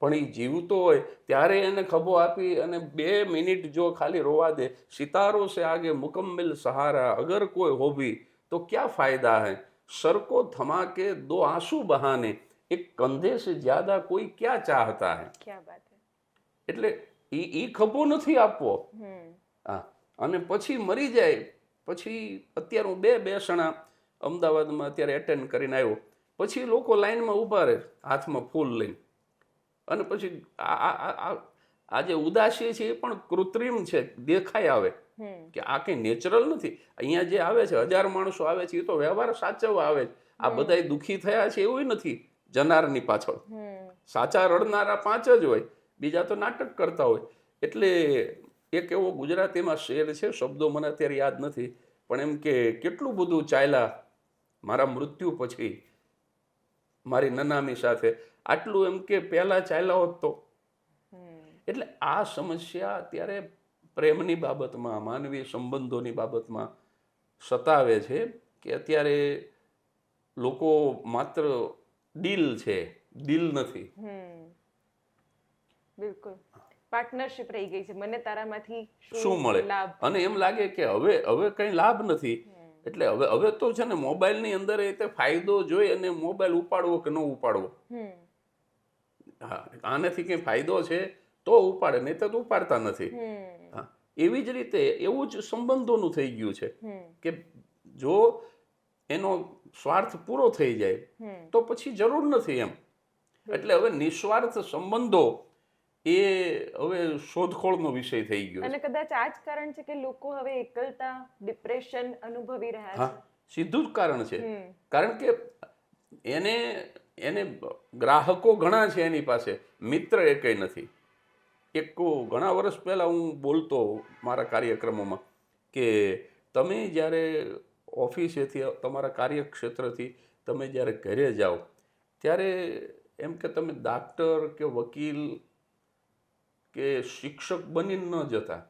પણ એ જીવતો હોય ત્યારે એને ખભો આપી અને 2 મિનિટ જો ખાલી રોવા દે, સિતારો સે આગે મુકમ્મલ સહારા અગર કોઈ હો ભી તો ક્યા ફાયદા હૈ, સર કો થમા કે 2 આંસू બહાને એક કંધે સે જ્યાદા કોઈ ક્યાં ચાહતા હૈ. ક્યાં વાત હે. એટલે ઈ ખભો નથી આપવો. હા, અને પછી મરી જાય પછી અત્યારે હું 2 બેસણા અમદાવાદમાં અત્યારે એટેન્ડ કરીને આવ્યો, પછી લોકો લાઈનમાં ઊભા રહે હાથમાં ફૂલ લઈને, અને પછી આ જે ઉદાસી છે એ પણ કૃત્રિમ છે, દેખાય આવે કે આ કંઈ નેચરલ નથી. અહીંયા જે આવે છે 1000 માણસો આવે છે એ તો વ્યવહાર સાચવવા આવે છે. આ બધાય દુઃખી થયા છે એવું નથી જનારની પાછળ. સાચા રડનારા 5 જ હોય, બીજા તો નાટક કરતા હોય. એટલે એક એવો ગુજરાતીમાં શેર છે, શબ્દો મને અત્યારે યાદ નથી, પણ એમ કે કેટલું બધું ચાલ્યા મારા મૃત્યુ પછી મારી નનામી સાથે, આટલું એમ કે પહેલા ચાલ્યા હોત તો. એટલે આ સમસ્યા અત્યારે પ્રેમની બાબતમાં, માનવીય સંબંધોની બાબતમાં સતાવે છે કે અત્યારે લોકો માત્ર ડીલ છે, દિલ નથી. બિલકુલ પાર્ટનરશિપ રહી ગઈ છે, મને તારામાંથી શું મળે, અને એમ લાગે કે હવે કંઈ લાભ નથી. એટલે હવે તો છે ને મોબાઈલની અંદર એ તે ફાયદો જોઈ અને મોબાઈલ ઉપાડવો કે ન ઉપાડવો. હા, આનાથી કંઈ ફાયદો છે તો ઉપાડે, નહીં તો ઉપાડતા નથી. હા, એવી જ રીતે એવું જ સંબંધોનું થઈ ગયું છે કે જો એનો સ્વાર્થ પૂરો થઈ જાય તો પછી જરૂર નથી એમ. એટલે હવે નિસ્વાર્થ સંબંધો એ હવે શોધખોળનો વિષય થઈ ગયો છે. અને કદાચ આ જ કારણ છે કે લોકો હવે એકલતા, ડિપ્રેશન અનુભવી રહ્યા છે. હા, સીધું જ કારણ છે. કારણ કે એને ગ્રાહકો ઘણા છે એની પાસે, મિત્ર એ કંઈ નથી. ઘણા વર્ષ પહેલા હું બોલતો મારા કાર્યક્રમોમાં કે તમે જ્યારે ઓફિસેથી, તમારા કાર્યક્ષેત્રથી તમે જ્યારે ઘરે જાઓ ત્યારે એમ કે તમે ડાક્ટર કે વકીલ કે શિક્ષક બનીને ન જતા,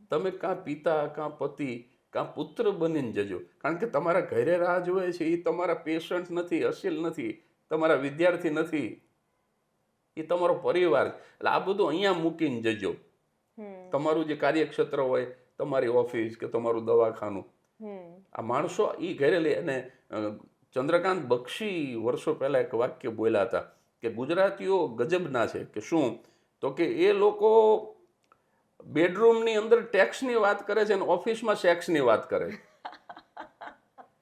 તમે કાં પિતા, કાં પતિ, કાં પુત્ર બનીને જજો. કારણ કે તમારા ઘરે રાહ જોવે છે એ તમારા પેશન્ટ નથી, અસીલ નથી, તમારા વિદ્યાર્થી નથી, એ તમારો પરિવાર. એટલે આ બધું અહીંયા મૂકીને જજો. તમારું જે કાર્યક્ષેત્ર હોય, તમારી ઓફિસ કે તમારું દવાખાનું, આ માણસો એ ઘરે લે. અને ચંદ્રકાંત બક્ષી વર્ષો પહેલા એક વાક્ય બોલ્યા હતા કે ગુજરાતીઓ ગજબના છે. કે શું? તો કે એ લોકો બેડરૂમની અંદર ટેક્સની વાત કરે છે અને ઓફિસમાં સેક્સની વાત કરે છે.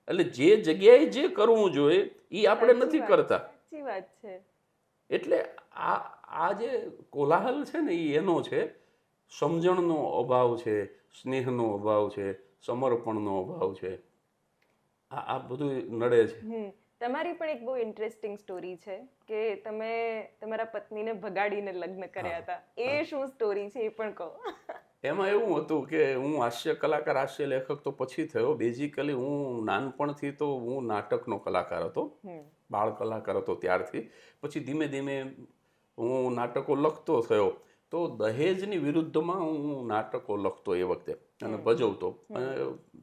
એટલે જે જગ્યાએ જે કરવું જોઈએ એ આપણે નથી કરતા. સાચી વાત છે. એટલે આ જે કોલાહલ છે ને એ એનો છે, સમજણનો અભાવ છે, સ્નેહનો અભાવ છે, સમર્પણનો અભાવ છે. આ બધું નડે છે. તમારી પણ એક બહુ ઇન્ટરેસ્ટિંગ સ્ટોરી છે કે તમે તમારા પત્નીને ભગાડીને લગ્ન કર્યા હતા. એ શું સ્ટોરી છે એ પણ કહો. એમાં એવું હતું કે હું હાસ્ય કલાકાર, હાસ્ય લેખક તો પછી થયો. બેઝિકલી હું નાનપણથી તો હું નાટકનો કલાકાર હતો, બાળ કલાકાર હતો ત્યારથી. પછી ધીમે ધીમે હું નાટકો લખતો થયો. તો દહેજની વિરુદ્ધમાં હું નાટકો લખતો એ વખતે અને ભજવતો.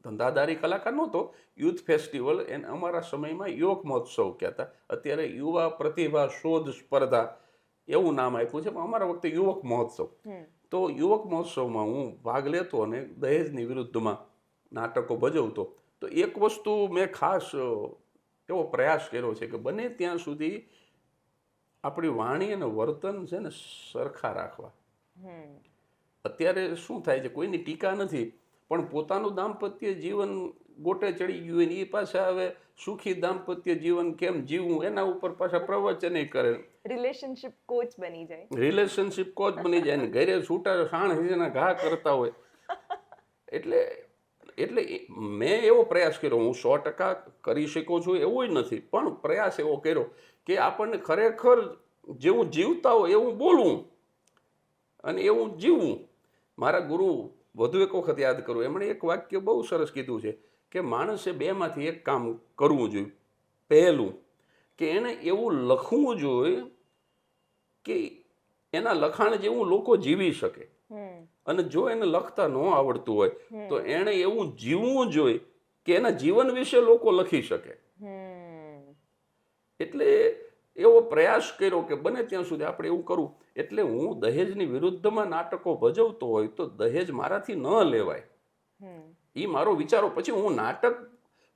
ધંધાદારી કલાકાર નહોતો. યુથ ફેસ્ટિવલ અમારા સમયમાં યુવક મહોત્સવ કહેતા, અત્યારે યુવા પ્રતિભા શોધ સ્પર્ધા એવું નામ આપ્યું છે, પણ અમારા વખતે યુવક મહોત્સવ. તો યુવક મહોત્સવમાં હું ભાગ લેતો અને દહેજની વિરુદ્ધમાં નાટકો ભજવતો. તો એક વસ્તુ મેં ખાસ એવો પ્રયાસ કર્યો છે કે બને ત્યાં સુધી આપણી વાણી અને વર્તન છે ને સરખા રાખવા. અત્યારે શું થાય છે, કોઈની ટીકા નથી, પણ પોતાનું દાંપત્ય જીવન ગોટે ચડી ગયું હોય ને એ પાછા હવે સુખી દાંપત્ય જીવન કેમ જીવવું એના ઉપર પાછા પ્રવચન કરે. રિલેશનશિપ કોચ બની જાય. રિલેશનશિપ કોચ બની જાય ને ઘરે છૂટા શાણ હિજના ઘા કરતા હોય. એટલે મેં એવો પ્રયાસ કર્યો. હું 100% કરી શકું છું એવું નથી, પણ પ્રયાસ એવો કર્યો કે આપણને ખરેખર જેવું જીવતા હોય એવું બોલવું અને એવું જીવવું. મારા ગુરુ વધુ એક વખત યાદ કરું, એમણે એક વાક્ય બહુ સરસ કીધું છે કે માણસે 2માંથી એક કામ કરવું જોઈએ. પહેલું કે એણે એવું લખવું જોઈએ કે એના લખાણ જેવું લોકો જીવી શકે, અને જો એને લખતા ન આવડતું હોય તો એણે એવું જીવવું જોઈએ કે એના જીવન વિશે લોકો લખી શકે. એટલે એવો પ્રયાસ કર્યો કે બને ત્યાં સુધી આપણે એવું કરવું. એટલે હું દહેજની વિરુદ્ધમાં નાટકો ભજવતો હોય તો દહેજ મારાથી ન લેવાય, એ મારો વિચારો. પછી હું નાટક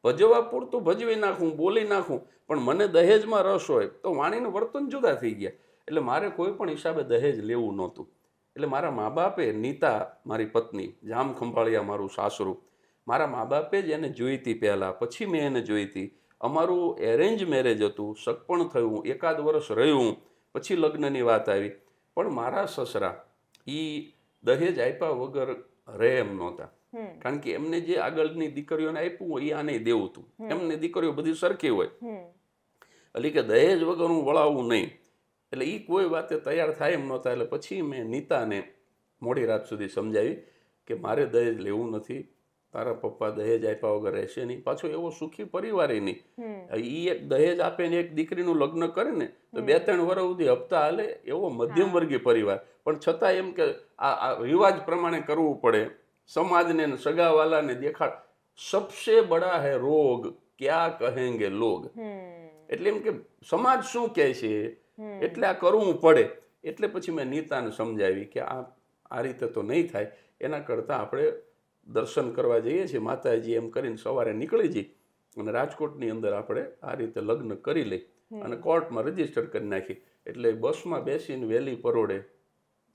ભજવવા પૂરતું ભજવી નાખું, બોલી નાખું, પણ મને દહેજમાં રસ હોય તો વાણીનું વર્તન જુદા થઈ ગયા. એટલે મારે કોઈ પણ હિસાબે દહેજ લેવું નહોતું. એટલે મારા મા બાપે, નીતા મારી પત્ની, જામ ખંભાળિયા મારું સાસરું, મારા મા બાપે જ એને જોઈ હતી પહેલાં, પછી મેં એને જોઈ હતી. અમારું એરેન્જ મેરેજ હતું, સગપણ થયું, 1 વર્ષ રહ્યું, પછી લગ્નની વાત આવી. પણ મારા સસરા એ દહેજ આપ્યા વગર રહે એમ નહોતા. કારણ કે એમને જે આગળની દીકરીઓને આપ્યું હોય એ આને દેવું હતું. એમને દીકરીઓ બધી સરખી હોય, એટલે કે દહેજ વગર હું વળાવું નહીં. એટલે એ કોઈ વાતે તૈયાર થાય એમ નહોતા. એટલે પછી મેં નીતાને મોડી રાત સુધી સમજાવી કે મારે દહેજ લેવું નથી, તારા પપ્પા દહેજ આપ્યા વગર રહેશે નહીં. પાછો એવો સુખી પરિવાર નહીં. એ એક દહેજ આપે ને એક દીકરીનું લગ્ન કરે ને તો 2-3 વર્ષ સુધી હપ્તા હાલે એવો મધ્યમ વર્ગીય પરિવાર. પણ છતાં એમ કે આ રિવાજ પ્રમાણે કરવું પડે, સમાજને સગાવાલાને દેખાડ. સબસે બડા હે રોગ ક્યાં કહેંગે લોગ. એટલે એમ કે સમાજ શું કહે છે એટલે આ કરવું પડે. એટલે પછી મેં નીતાને સમજાવી કે આ રીતે તો નહીં થાય, એના કરતાં આપણે દર્શન કરવા જઈએ છીએ માતાજી એમ કરીને સવારે નીકળી જઈએ અને રાજકોટની અંદર આપણે આ રીતે લગ્ન કરી લઈ અને કોર્ટમાં રજીસ્ટર કરી નાખી. એટલે બસમાં બેસીને વહેલી પરોડે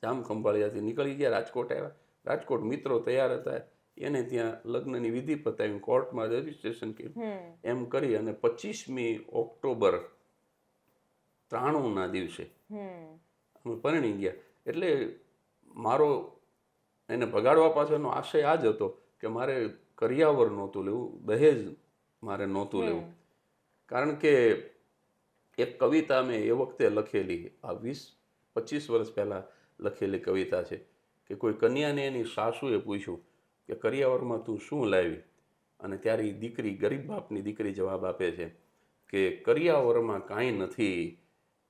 જામ ખંભાળિયાથી નીકળી ગયા, રાજકોટ આવ્યા. રાજકોટ મિત્રો તૈયાર હતા, એને ત્યાં લગ્નની વિધિ પતાવી, કોર્ટમાં રજીસ્ટ્રેશન કર્યું. એમ કરી અને 25મી ઓક્ટોબર 93ના દિવસે અમે પરણી ગયા. એટલે મારો એને ભગાડવા પાછળનો આશય આ જ હતો કે મારે કરિયાવર નહોતું લેવું, દહેજ મારે નહોતું લેવું. કારણ કે એક કવિતા મેં એ વખતે લખેલી, આ 20-25 વર્ષ પહેલાં લખેલી કવિતા છે કે કોઈ કન્યાને એની સાસુએ પૂછ્યું કે કરિયાવરમાં તું શું લાવી? અને ત્યારે એ દીકરી, ગરીબ બાપની દીકરી જવાબ આપે છે કે કરિયાવરમાં કાંઈ નથી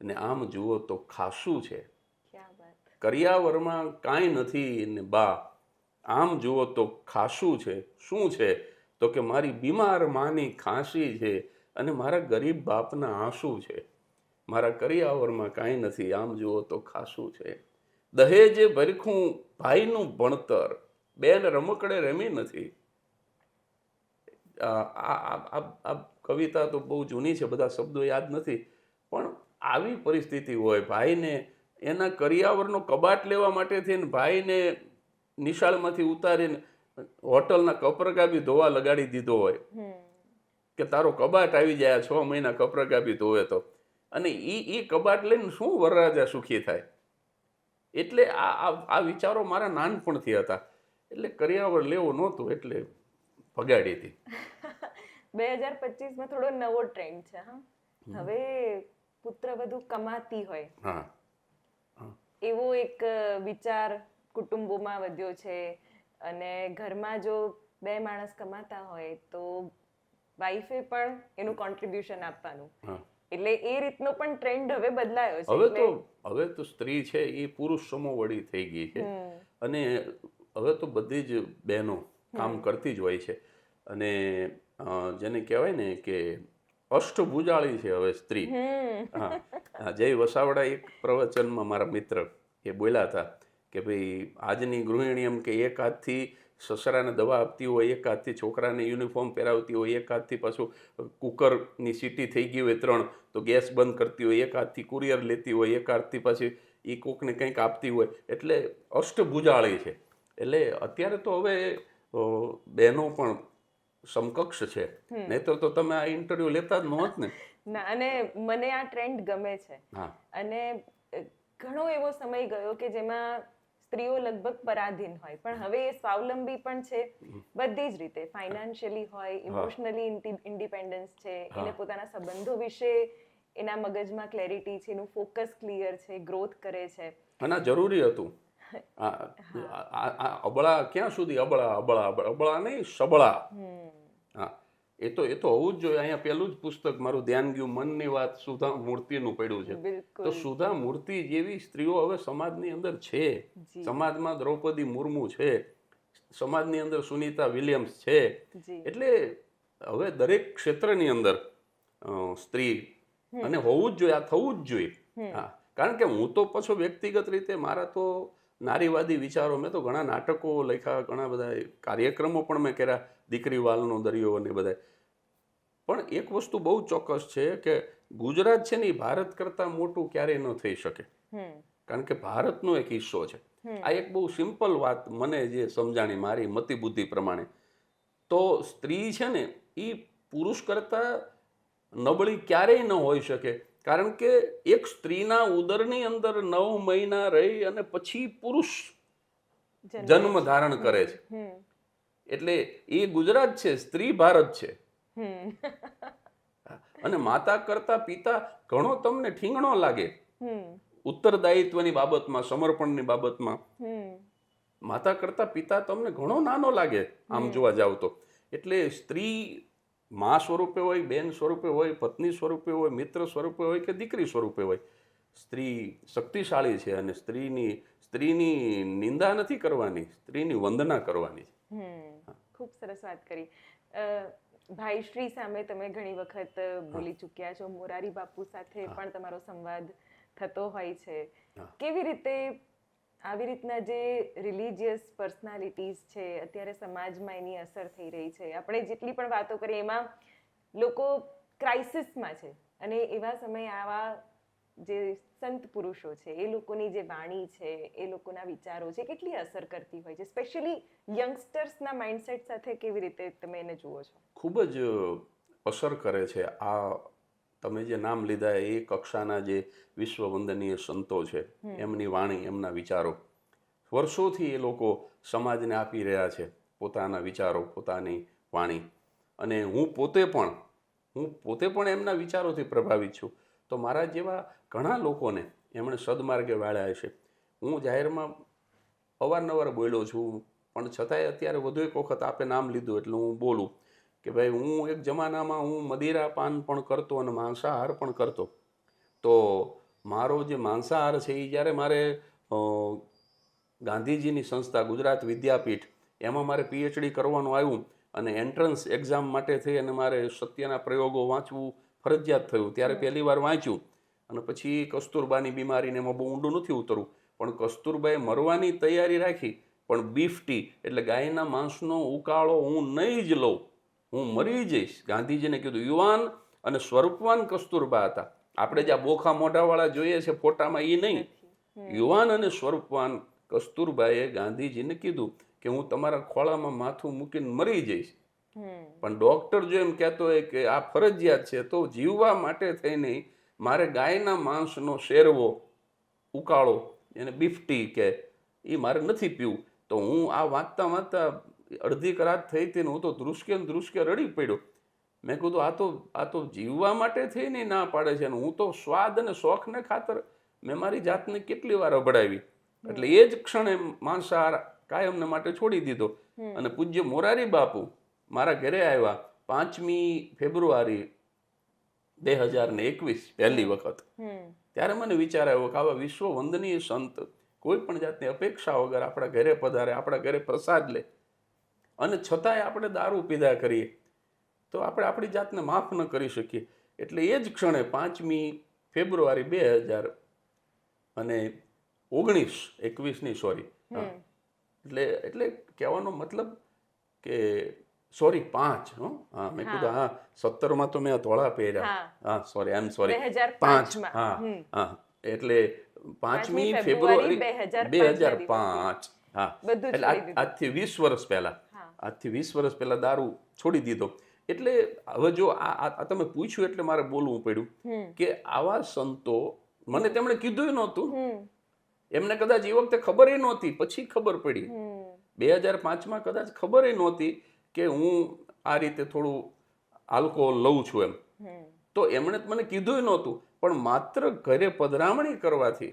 ને આમ જુઓ તો ખાસું છે. કરિયાવરમાં કાંઈ નથી ને બા આમ જુઓ તો ખાસું છે. શું છે? તો કે મારી બીમાર માની ખાંસી છે અને મારા ગરીબ બાપના આંસુ છે. મારા કરિયાવરમાં કાંઈ નથી, આમ જુઓ તો ખાસું છે. દહેજે ભરખું ભાઈનું ભણતર, બેન રમકડે રમી નથી. આ કવિતા તો બહુ જૂની છે, બધા શબ્દો યાદ નથી, પણ આવી પરિસ્થિતિ હોય, ભાઈને એના કરિયાવરનો કબાટ લેવા માટે થઈને ભાઈને નિશાળમાંથી ઉતારીને હોટલના કપરગાબી ધોવા લગાડી દીધો હોય કે તારો કબાટ આવી જાય 6 મહિના કપરગાબી ધોવે તો. અને એ કબાટ લઈને શું વરરાજા સુખી થાય? એટલે આ વિચારો મારા નાનપણથી હતા. એટલે કરિયાવર લેવું નહોતું એટલે ભગાડી હતી. 2025માં થોડો નવો ટ્રેન્ડ છે. હવે પુત્રવધુ કમાતી હોય એવો એક વિચાર કુટુંબોમાં વધ્યો છે. અને ઘરમાં જો 2 માણસ કમાતા હોય તો વાઈફે પણ એનું કોન્ટ્રીબ્યુશન આપવાનું. એટલે એ રીતનો પણ ટ્રેન્ડ હવે બદલાયો છે. હવે તો સ્ત્રી છે એ પુરુષ સમોવડી થઈ ગઈ છે. અને હવે તો બધી જ બહેનો કામ કરતી જ હોય છે. અને જેને કહેવાય ને કે અષ્ટભુજાળી છે હવે સ્ત્રી. જય વસાવડા એક પ્રવચનમાં મારા મિત્ર એ બોલ્યા હતા કે ભાઈ આજની ગૃહિણી એમ કે એક હાથથી સસરાને દવા આપતી હોય, એક હાથથી છોકરાને યુનિફોર્મ પહેરાવતી હોય, એક હાથથી પાછું કુકરની સીટી થઈ ગઈ હોય 3 તો ગેસ બંધ કરતી હોય, એક હાથથી કુરિયર લેતી હોય, એક હાથથી પાછી એ કોકને કંઈક આપતી હોય. એટલે અષ્ટભુજાળી છે. એટલે અત્યારે તો હવે બહેનો પણ સમકક્ષ છે, નહીતર તો તમે આ ઇન્ટરવ્યુ લેતા જ નહોત ને. ના, અને મને આ ટ્રેન્ડ ગમે છે. અને ઘણો એવો સમય ગયો કે જેમાં સ્ત્રીઓ લગભગ પરાધીન હોય, પણ હવે એ સ્વાવલંબી પણ છે બધી જ રીતે. ફાઇનાન્શિયલી હોય, ઇમોશનલી ઇન્ડિપેન્ડન્સ છે, એને પોતાના સંબંધો વિશે એના મગજમાં ક્લેરિટી છે, એનું ફોકસ ક્લિયર છે, ગ્રોથ કરે છે. અને જરૂરી હતું. અબળા ક્યાં સુધી? અબળા નહીં, સબળા. એ તો હોવું જ જોઈએ. અહીંયા પેલું જ પુસ્તક મારું ધ્યાન ગયું, મનની વાત, સુધા મૂર્તિનું પડ્યું છે. તો સુધા મૂર્તિ જેવી સ્ત્રીઓ હવે સમાજની અંદર છે. સમાજમાં દ્રૌપદી મુર્મુ છે, સમાજની અંદર સુનીતા વિલિયમ્સ છે. એટલે હવે દરેક ક્ષેત્રની અંદર સ્ત્રી અને હોવું જ જોઈએ, આ થવું જ જોઈએ. હા, કારણ કે હું તો પાછો વ્યક્તિગત રીતે મારા તો નારીવાદી વિચારો, મેં તો ઘણા નાટકો લખ્યા, ઘણા બધા કાર્યક્રમો પણ મેં કર્યા, દીકરી વાલનો દરિયો અને બધા. પણ એક વસ્તુ બહુ ચોક્કસ છે કે ગુજરાત છે ને એ ભારત કરતાં મોટું ક્યારેય ન થઈ શકે, કારણ કે ભારતનો એક હિસ્સો છે. આ એક બહુ સિમ્પલ વાત મને જે સમજાણી મારી મતિ બુદ્ધિ પ્રમાણે, તો સ્ત્રી છે ને એ પુરુષ કરતાં નબળી ક્યારેય ન હોઈ શકે, કારણ કે એક સ્ત્રીના ઉદરની અંદર 9 મહિના રહી અને પછી પુરુષ જન્મ ધારણ કરે છે. એટલે એ ગુજરાત છે, સ્ત્રી ભારત છે. અને માતા કરતા પિતા ઘણો તમને ઠીંગણો લાગે ઉત્તરદાયિત્વની બાબતમાં, સમર્પણની બાબતમાં. માતા કરતા પિતા તમને ઘણો નાનો લાગે આમ જોવા જાવ તો. એટલે સ્ત્રી મા સ્વરૂપે હોય, બેન સ્વરૂપે હોય, પત્ની સ્વરૂપે હોય, મિત્ર સ્વરૂપે હોય કે દીકરી સ્વરૂપે હોય, સ્ત્રી શક્તિશાળી છે. અને સ્ત્રીની નિંદા નથી કરવાની, સ્ત્રીની વંદના કરવાની. ખૂબ સરસ વાત કરી. ભાઈશ્રી સામે તમે ઘણી વખત બોલી ચૂક્યા છો, મોરારી બાપુ સાથે પણ તમારો સંવાદ થતો હોય છે. કેવી રીતે આવી રીતના જે રિલિજિયસ પર્સનાલિટીઝ છે અત્યારે સમાજમાં એની અસર થઈ રહી છે? આપણે જેટલી પણ વાતો કરીએ એમાં લોકો ક્રાઇસિસમાં છે, અને એવા સમયે આવા જે સંત પુરુષો છે, એ લોકોની જે વાણી છે, એ લોકોના વિચારો છે, કેટલી અસર કરતી હોય છે? સ્પેશિયલી યંગસ્ટર્સના માઇન્ડસેટ સાથે કેવી રીતે તમે એને જુઓ છો? ખૂબ જ અસર કરે છે. આ તમે જે નામ લીધા એ કક્ષાના જે વિશ્વ વંદનીય સંતો છે, એમની વાણી, એમના વિચારો વર્ષોથી એ લોકો સમાજને આપી રહ્યા છે, પોતાના વિચારો, પોતાની વાણી. અને હું પોતે પણ એમના વિચારોથી પ્રભાવિત છું. તો મારા જેવા ઘણા લોકોને એમણે સદમાર્ગે વાળ્યા છે. હું જાહેરમાં અવારનવાર બોલ્યો છું, પણ છતાંય અત્યારે વધુ એક વખત આપે નામ લીધું એટલે હું બોલું કે ભાઈ, હું એક જમાનામાં હું મદિરા પાન પણ કરતો અને માંસાહાર પણ કરતો. તો મારો જે માંસાહાર છે એ જ્યારે મારે ગાંધીજીની સંસ્થા ગુજરાત વિદ્યાપીઠ, એમાં મારે પીએચડી કરવાનું આવ્યું અને એન્ટ્રન્સ એક્ઝામ માટે થઈ અને મારે સત્યના પ્રયોગો વાંચવું ફરજિયાત થયું, ત્યારે પહેલી વાર વાંચ્યું. અને પછી કસ્તુરબાની બીમારીને એમાં બહુ ઊંડું નથી ઉતરવું, પણ કસ્તુરબાએ મરવાની તૈયારી રાખી, પણ બીફ ટી એટલે ગાયના માંસનો ઉકાળો હું નહીં જ લઉં, હું મરી જઈશ. ગાંધીજીને કીધું. યુવાન અને સ્વરૂપવાન કસ્તુરબા હતા. આપણે જ્યાં બોખા મોઢાવાળા જોઈએ છે ફોટામાં એ નહીં, યુવાન અને સ્વરૂપવાન કસ્તુરબાએ ગાંધીજીને કીધું કે હું તમારા ખોળામાં માથું મૂકીને મરી જઈશ. પણ ડોક્ટર જો એમ કહેતો હોય કે આ ફરજિયાત છે, તો જીવવા માટે થઈને મારે ગાયના માંસનો શેરવો ઉકાળો, એને બીફ ટી કે એ મારે નથી પીવું. તો હું આ વાંચતા અડધી કરાત થઈ હતી ને હું તો ધ્રુસકે રડી પડ્યો. મેં કીધું આ તો જીવવા માટે થઈને ના પાડે છે, અને હું તો સ્વાદ અને શોખને ખાતર મેં મારી જાતને કેટલી વાર અબડાવી. એટલે એ જ ક્ષણે માંસાહાર કાયમને માટે છોડી દીધો. અને પૂજ્ય મોરારી બાપુ મારા ઘરે આવ્યા 5મી ફેબ્રુઆરી 2021 પહેલી વખત. ત્યારે મને વિચાર આવ્યો કે આવા વિશ્વ વંદનીય સંત કોઈ પણ જાતની અપેક્ષા વગર આપણા ઘરે પધારે, આપણા ઘરે પ્રસાદ લે, અને છતાંય આપણે દારૂ પીધા કરીએ તો આપણે આપણી જાતને માફ ન કરી શકીએ. એટલે એ જ ક્ષણે 5મી ફેબ્રુઆરી 2021 સોરી, એટલે કહેવાનો મતલબ કે સોરી 5, હા મેં કીધું હા 17માં તો મેં ધોળા પહેર્યા, હા સોરી, આઈ એમ સોરી, 5, હા એટલે 5મી ફેબ્રુઆરી 2005, હા, એટલે આજથી 20 વર્ષ પહેલા દારૂ છોડી દીધો. એટલે હવે જો આ તમે પૂછ્યું એટલે મારે બોલવું પડ્યું કે આવા સંતો, મને તેમણે કીધું નહોતું, એમને કદાચ એ વખતે ખબર નહોતી, પછી ખબર પડી 2005માં કદાચ ખબર નહોતી કે હું આ રીતે થોડું આલ્કોહોલ લઉં છું એમ. તો એમણે મને કીધું નહોતું, પણ માત્ર ઘરે પધરામણી કરવાથી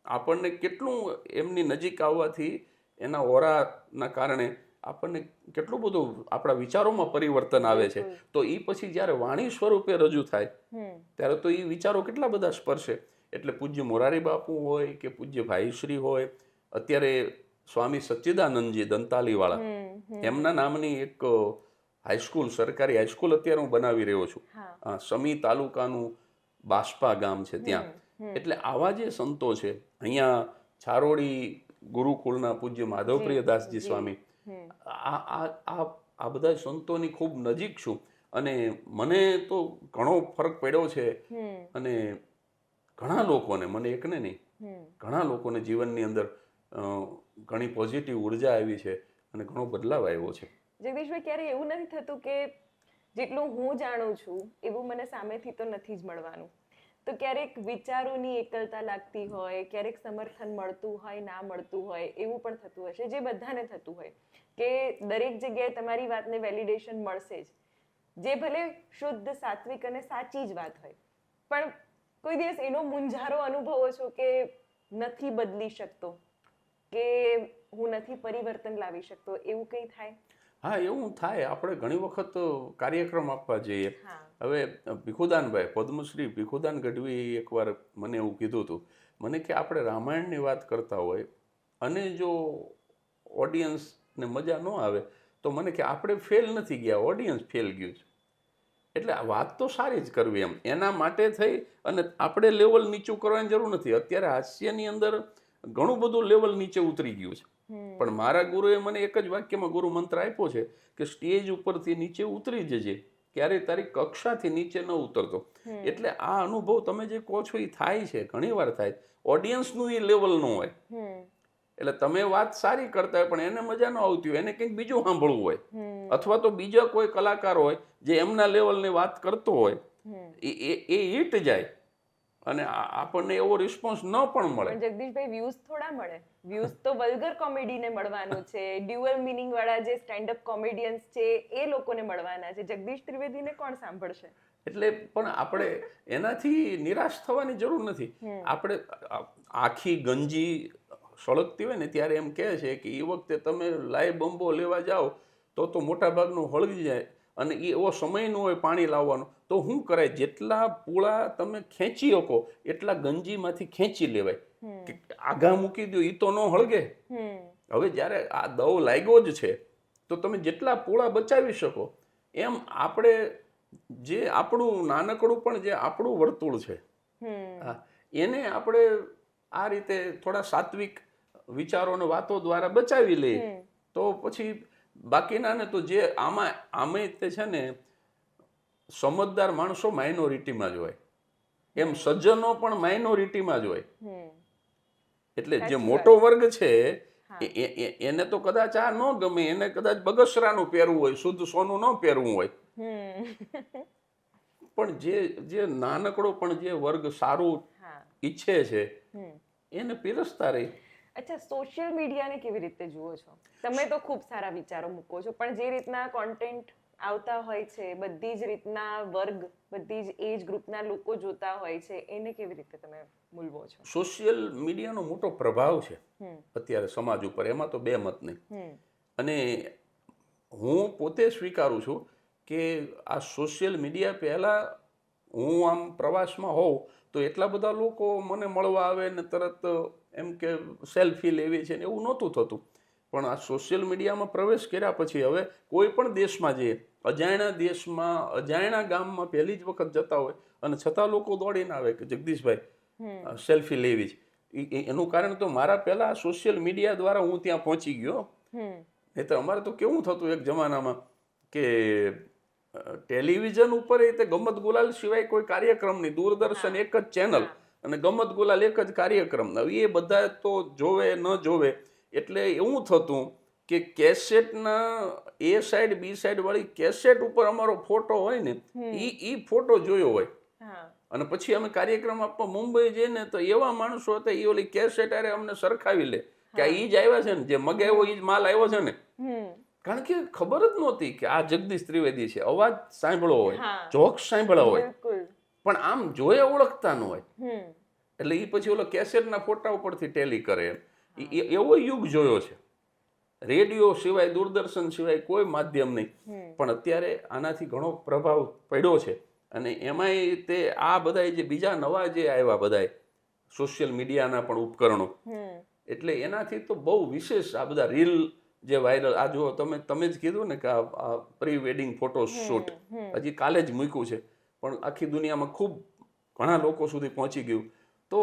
આપણને કેટલું, એમની નજીક આવવાથી એના ઓરાના કારણે આપણને કેટલું બધું આપણા વિચારોમાં પરિવર્તન આવે છે. તો એ પછી જ્યારે વાણી સ્વરૂપે રજૂ થાય ત્યારે તો એ વિચારો કેટલા બધા સ્પર્શે. એટલે પૂજ્ય મોરારી બાપુ હોય કે પૂજ્ય ભાઈશ્રી હોય, અત્યારે સ્વામી સચ્ચિદાનંદજી દંતાલીવાળા, એમના નામની એક હાઈસ્કૂલ, સરકારી હાઈસ્કૂલ અત્યારે હું બનાવી રહ્યો છું. સમી તાલુકાનું બાસ્પા ગામ છે ત્યાં. એટલે આવા જે સંતો છે અહીંયા છારોડી ગુરુકુળના પૂજ્ય માધવપ્રિયદાસજી સ્વામી, આ આ આ આ બધા સંતોની ખૂબ નજીક છું અને મને તો ઘણો ફરક પડ્યો છે. અને ઘણા લોકોને, મને એકને નહીં, ઘણા લોકોને જીવનની અંદર ઘણી પોઝિટિવ ઉર્જા આવી છે અને ઘણો બદલાવ આવ્યો છે. જગદીશભાઈ, ક્યારે એવું નથી થતું કે જેટલું હું જાણું છું એવું મને સામેથી તો નથી જ મળવાનું, તો ક્યારેક વિચારોની એકલતા લાગતી હોય, ક્યારેક સમર્થન મળતું હોય ના મળતું હોય, એવું પણ થતું હશે, જે બધાને થતું હોય કે દરેક જગ્યાએ તમારી વાતને વેલિડેશન મળશે જ, જે ભલે શુદ્ધ, સાત્વિક અને સાચી જ વાત હોય, પણ કોઈ દિવસ એનો મૂંઝારો અનુભવો છો કે નથી બદલી શકતો, કે હું નથી પરિવર્તન લાવી શકતો, એવું કંઈ થાય? હા, એવું થાય. આપણે ઘણી વખત કાર્યક્રમ આપવા જઈએ. હવે ભીખુદાનભાઈ, પદ્મશ્રી ભીખુદાન ગઢવી એકવાર મને એવું કીધું હતું, મને કે આપણે રામાયણની વાત કરતા હોય અને જો ઓડિયન્સને મજા ન આવે તો મને કે આપણે ફેલ નથી ગયા, ઓડિયન્સ ફેલ ગયું છે. એટલે આ વાત તો સારી જ કરવી એમ, એના માટે થઈ અને આપણે લેવલ નીચું કરવાની જરૂર નથી. અત્યારે હાસ્યની અંદર ઘણું બધું લેવલ નીચે ઉતરી ગયું છે, પણ મારા ગુરુએ મને એક જ વાક્યમાં ગુરુ મંત્ર આપ્યો છે કે સ્ટેજ ઉપરથી નીચે ઉતરી જજે, ક્યારેય તારી કક્ષાથી નીચે ન ઉતરતો. એટલે આ અનુભવ તમે જે કહો છો એ થાય છે, ઘણી વાર થાય. ઓડિયન્સનું એ લેવલ ન હોય, એટલે તમે વાત સારી કરતા હોય પણ એને મજા ન આવતી હોય, એને કંઈક બીજું સાંભળવું હોય, અથવા તો બીજા કોઈ કલાકાર હોય જે એમના લેવલની વાત કરતો હોય, એ હિટ જાય અને આપણને એવો રિસ્પોન્સ ન પણ મળે. પણ જગદીશભાઈ, વ્યૂઝ થોડા મળે, વ્યૂઝ તો વલ્ગર કોમેડીને મળવાનું છે, ડ્યુઅલ મિનિંગ વાળા જે સ્ટેન્ડ અપ કોમેડિયન્સ છે એ લોકોને મળવાના છે, જગદીશ ત્રિવેદીને કોણ સાંભળશે? એટલે પણ આપણે એનાથી નિરાશ થવાની જરૂર નથી. આપણે આખી ગંજી સળગતી હોય ને ત્યારે એમ કહે છે કે એ વખતે તમે લાઈ બંબો લેવા જાઓ તો મોટા ભાગનું હળગી જાય અને એ એવો સમય ન હોય પાણી લાવવાનો, તો શું કરાય, જેટલા પૂળા તમે ખેંચી શકો એટલા ગંજીમાંથી ખેંચી લેવાય. આઘા મૂકી દો એ તો ન હળગે. હવે જ્યારે આ દવ લાગ્યો જ છે તો તમે જેટલા પૂળા બચાવી શકો એમ આપણે જે આપણું નાનકડું પણ જે આપણું વર્તુળ છે એને આપણે આ રીતે થોડા સાત્વિક વિચારો અને વાતો દ્વારા બચાવી લઈએ તો પછી બાકીના ને તો જે આમે તે છે ને, સમજદાર માણસો માઇનોરિટીમાં જ હોય, એમ સજ્જનો પણ માઇનોરિટીમાં જ હોય. એટલે જે મોટો વર્ગ છે એને તો કદાચ આ ન ગમે, એને કદાચ બગસરાનું પહેરવું હોય, શુદ્ધ સોનું ન પહેરવું હોય, પણ જે નાનકડો પણ જે વર્ગ સારું ઈચ્છે છે એને પીરસતા રહી. અચ્છા, સોશિયલ મીડિયાને કેવી રીતે જુઓ છો તમે? તો ખૂબ સારા વિચારો મૂકો છો, પણ જે રીતના કોન્ટેન્ટ આવતા હોય છે, બધી જ રીતના વર્ગ, બધી જ એજ ગ્રુપના લોકો જોતા હોય છે, એને કેવી રીતે તમે મૂલવો છો? સોશિયલ મીડિયાનો મોટો પ્રભાવ છે અત્યારે સમાજ ઉપર, એમાં તો બે મત નહીં. અને હું પોતે સ્વીકારું છું કે આ સોશિયલ મીડિયા પહેલાં હું આમ પ્રવાસમાં હોઉં તો એટલા બધા લોકો મને મળવા આવે ને તરત એમ કે સેલ્ફી લેવી છે ને એવું નહોતું થતું. પણ આ સોશિયલ મીડિયામાં પ્રવેશ કર્યા પછી હવે કોઈ પણ દેશમાં જઈએ, અજાણ્યા દેશમાં, અજાણ્યા ગામમાં પહેલી જ વખત જતા હોય અને છતાં લોકો દોડીને આવે કે જગદીશભાઈ સેલ્ફી લેવી છે. એનું કારણ તો મારા પહેલા સોશિયલ મીડિયા દ્વારા હું ત્યાં પહોંચી ગયો. નહીં તો અમારે તો કેવું થતું એક જમાનામાં કે ટેલિવિઝન ઉપર તે ગમત ગુલાલ સિવાય કોઈ કાર્યક્રમ નહીં, દૂરદર્શન એક જ ચેનલ અને ગમત ગુલાલ એક જ કાર્યક્રમ. હવે એ બધા તો જોવે ન જોવે, એટલે એવું થતું કે કેસેટના એ સાઈડ બી સાઈડ વાળી કેસેટ ઉપર અમારો ફોટો હોય ને ઈ ફોટો જોયો હોય. અને પછી અમે કાર્યક્રમ આપવા મુંબઈ જઈએ ને તો એવા માણસો હતા એ ઓલી કેસેટ અરે અમને સરખાવી લે કે આ ઈ જ આવ્યા છે ને, જે મગાવ્યો ઈ જ માલ આવ્યો છે ને. કારણ કે ખબર જ નહોતી કે આ જગદીશ ત્રિવેદી છે. અવાજ સાંભળ્યો હોય, જોક્સ સાંભળ્યા હોય, પણ આમ જોયે ઓળખતા ન હોય. એટલે એ પછી ઓલો કેસેટના ફોટા ઉપરથી ટેલી કરે. એવો યુગ જોયો છે. રેડિયો સિવાય, દૂરદર્શન સિવાય કોઈ માધ્યમ નહીં. પણ અત્યારે આનાથી ઘણો પ્રભાવ પડ્યો છે. અને એમાંય તે આ બધા જે બીજા નવા જે આવ્યા બધા સોશિયલ મીડિયાના પણ ઉપકરણો, એટલે એનાથી તો બહુ વિશેષ આ બધા રીલ જે વાયરલ, આ જો તમે જ કીધું ને કે આ પ્રી વેડિંગ ફોટો શૂટ હજી કાલે જ મૂક્યું છે, પણ આખી દુનિયામાં ખૂબ ઘણા લોકો સુધી પહોંચી ગયું. તો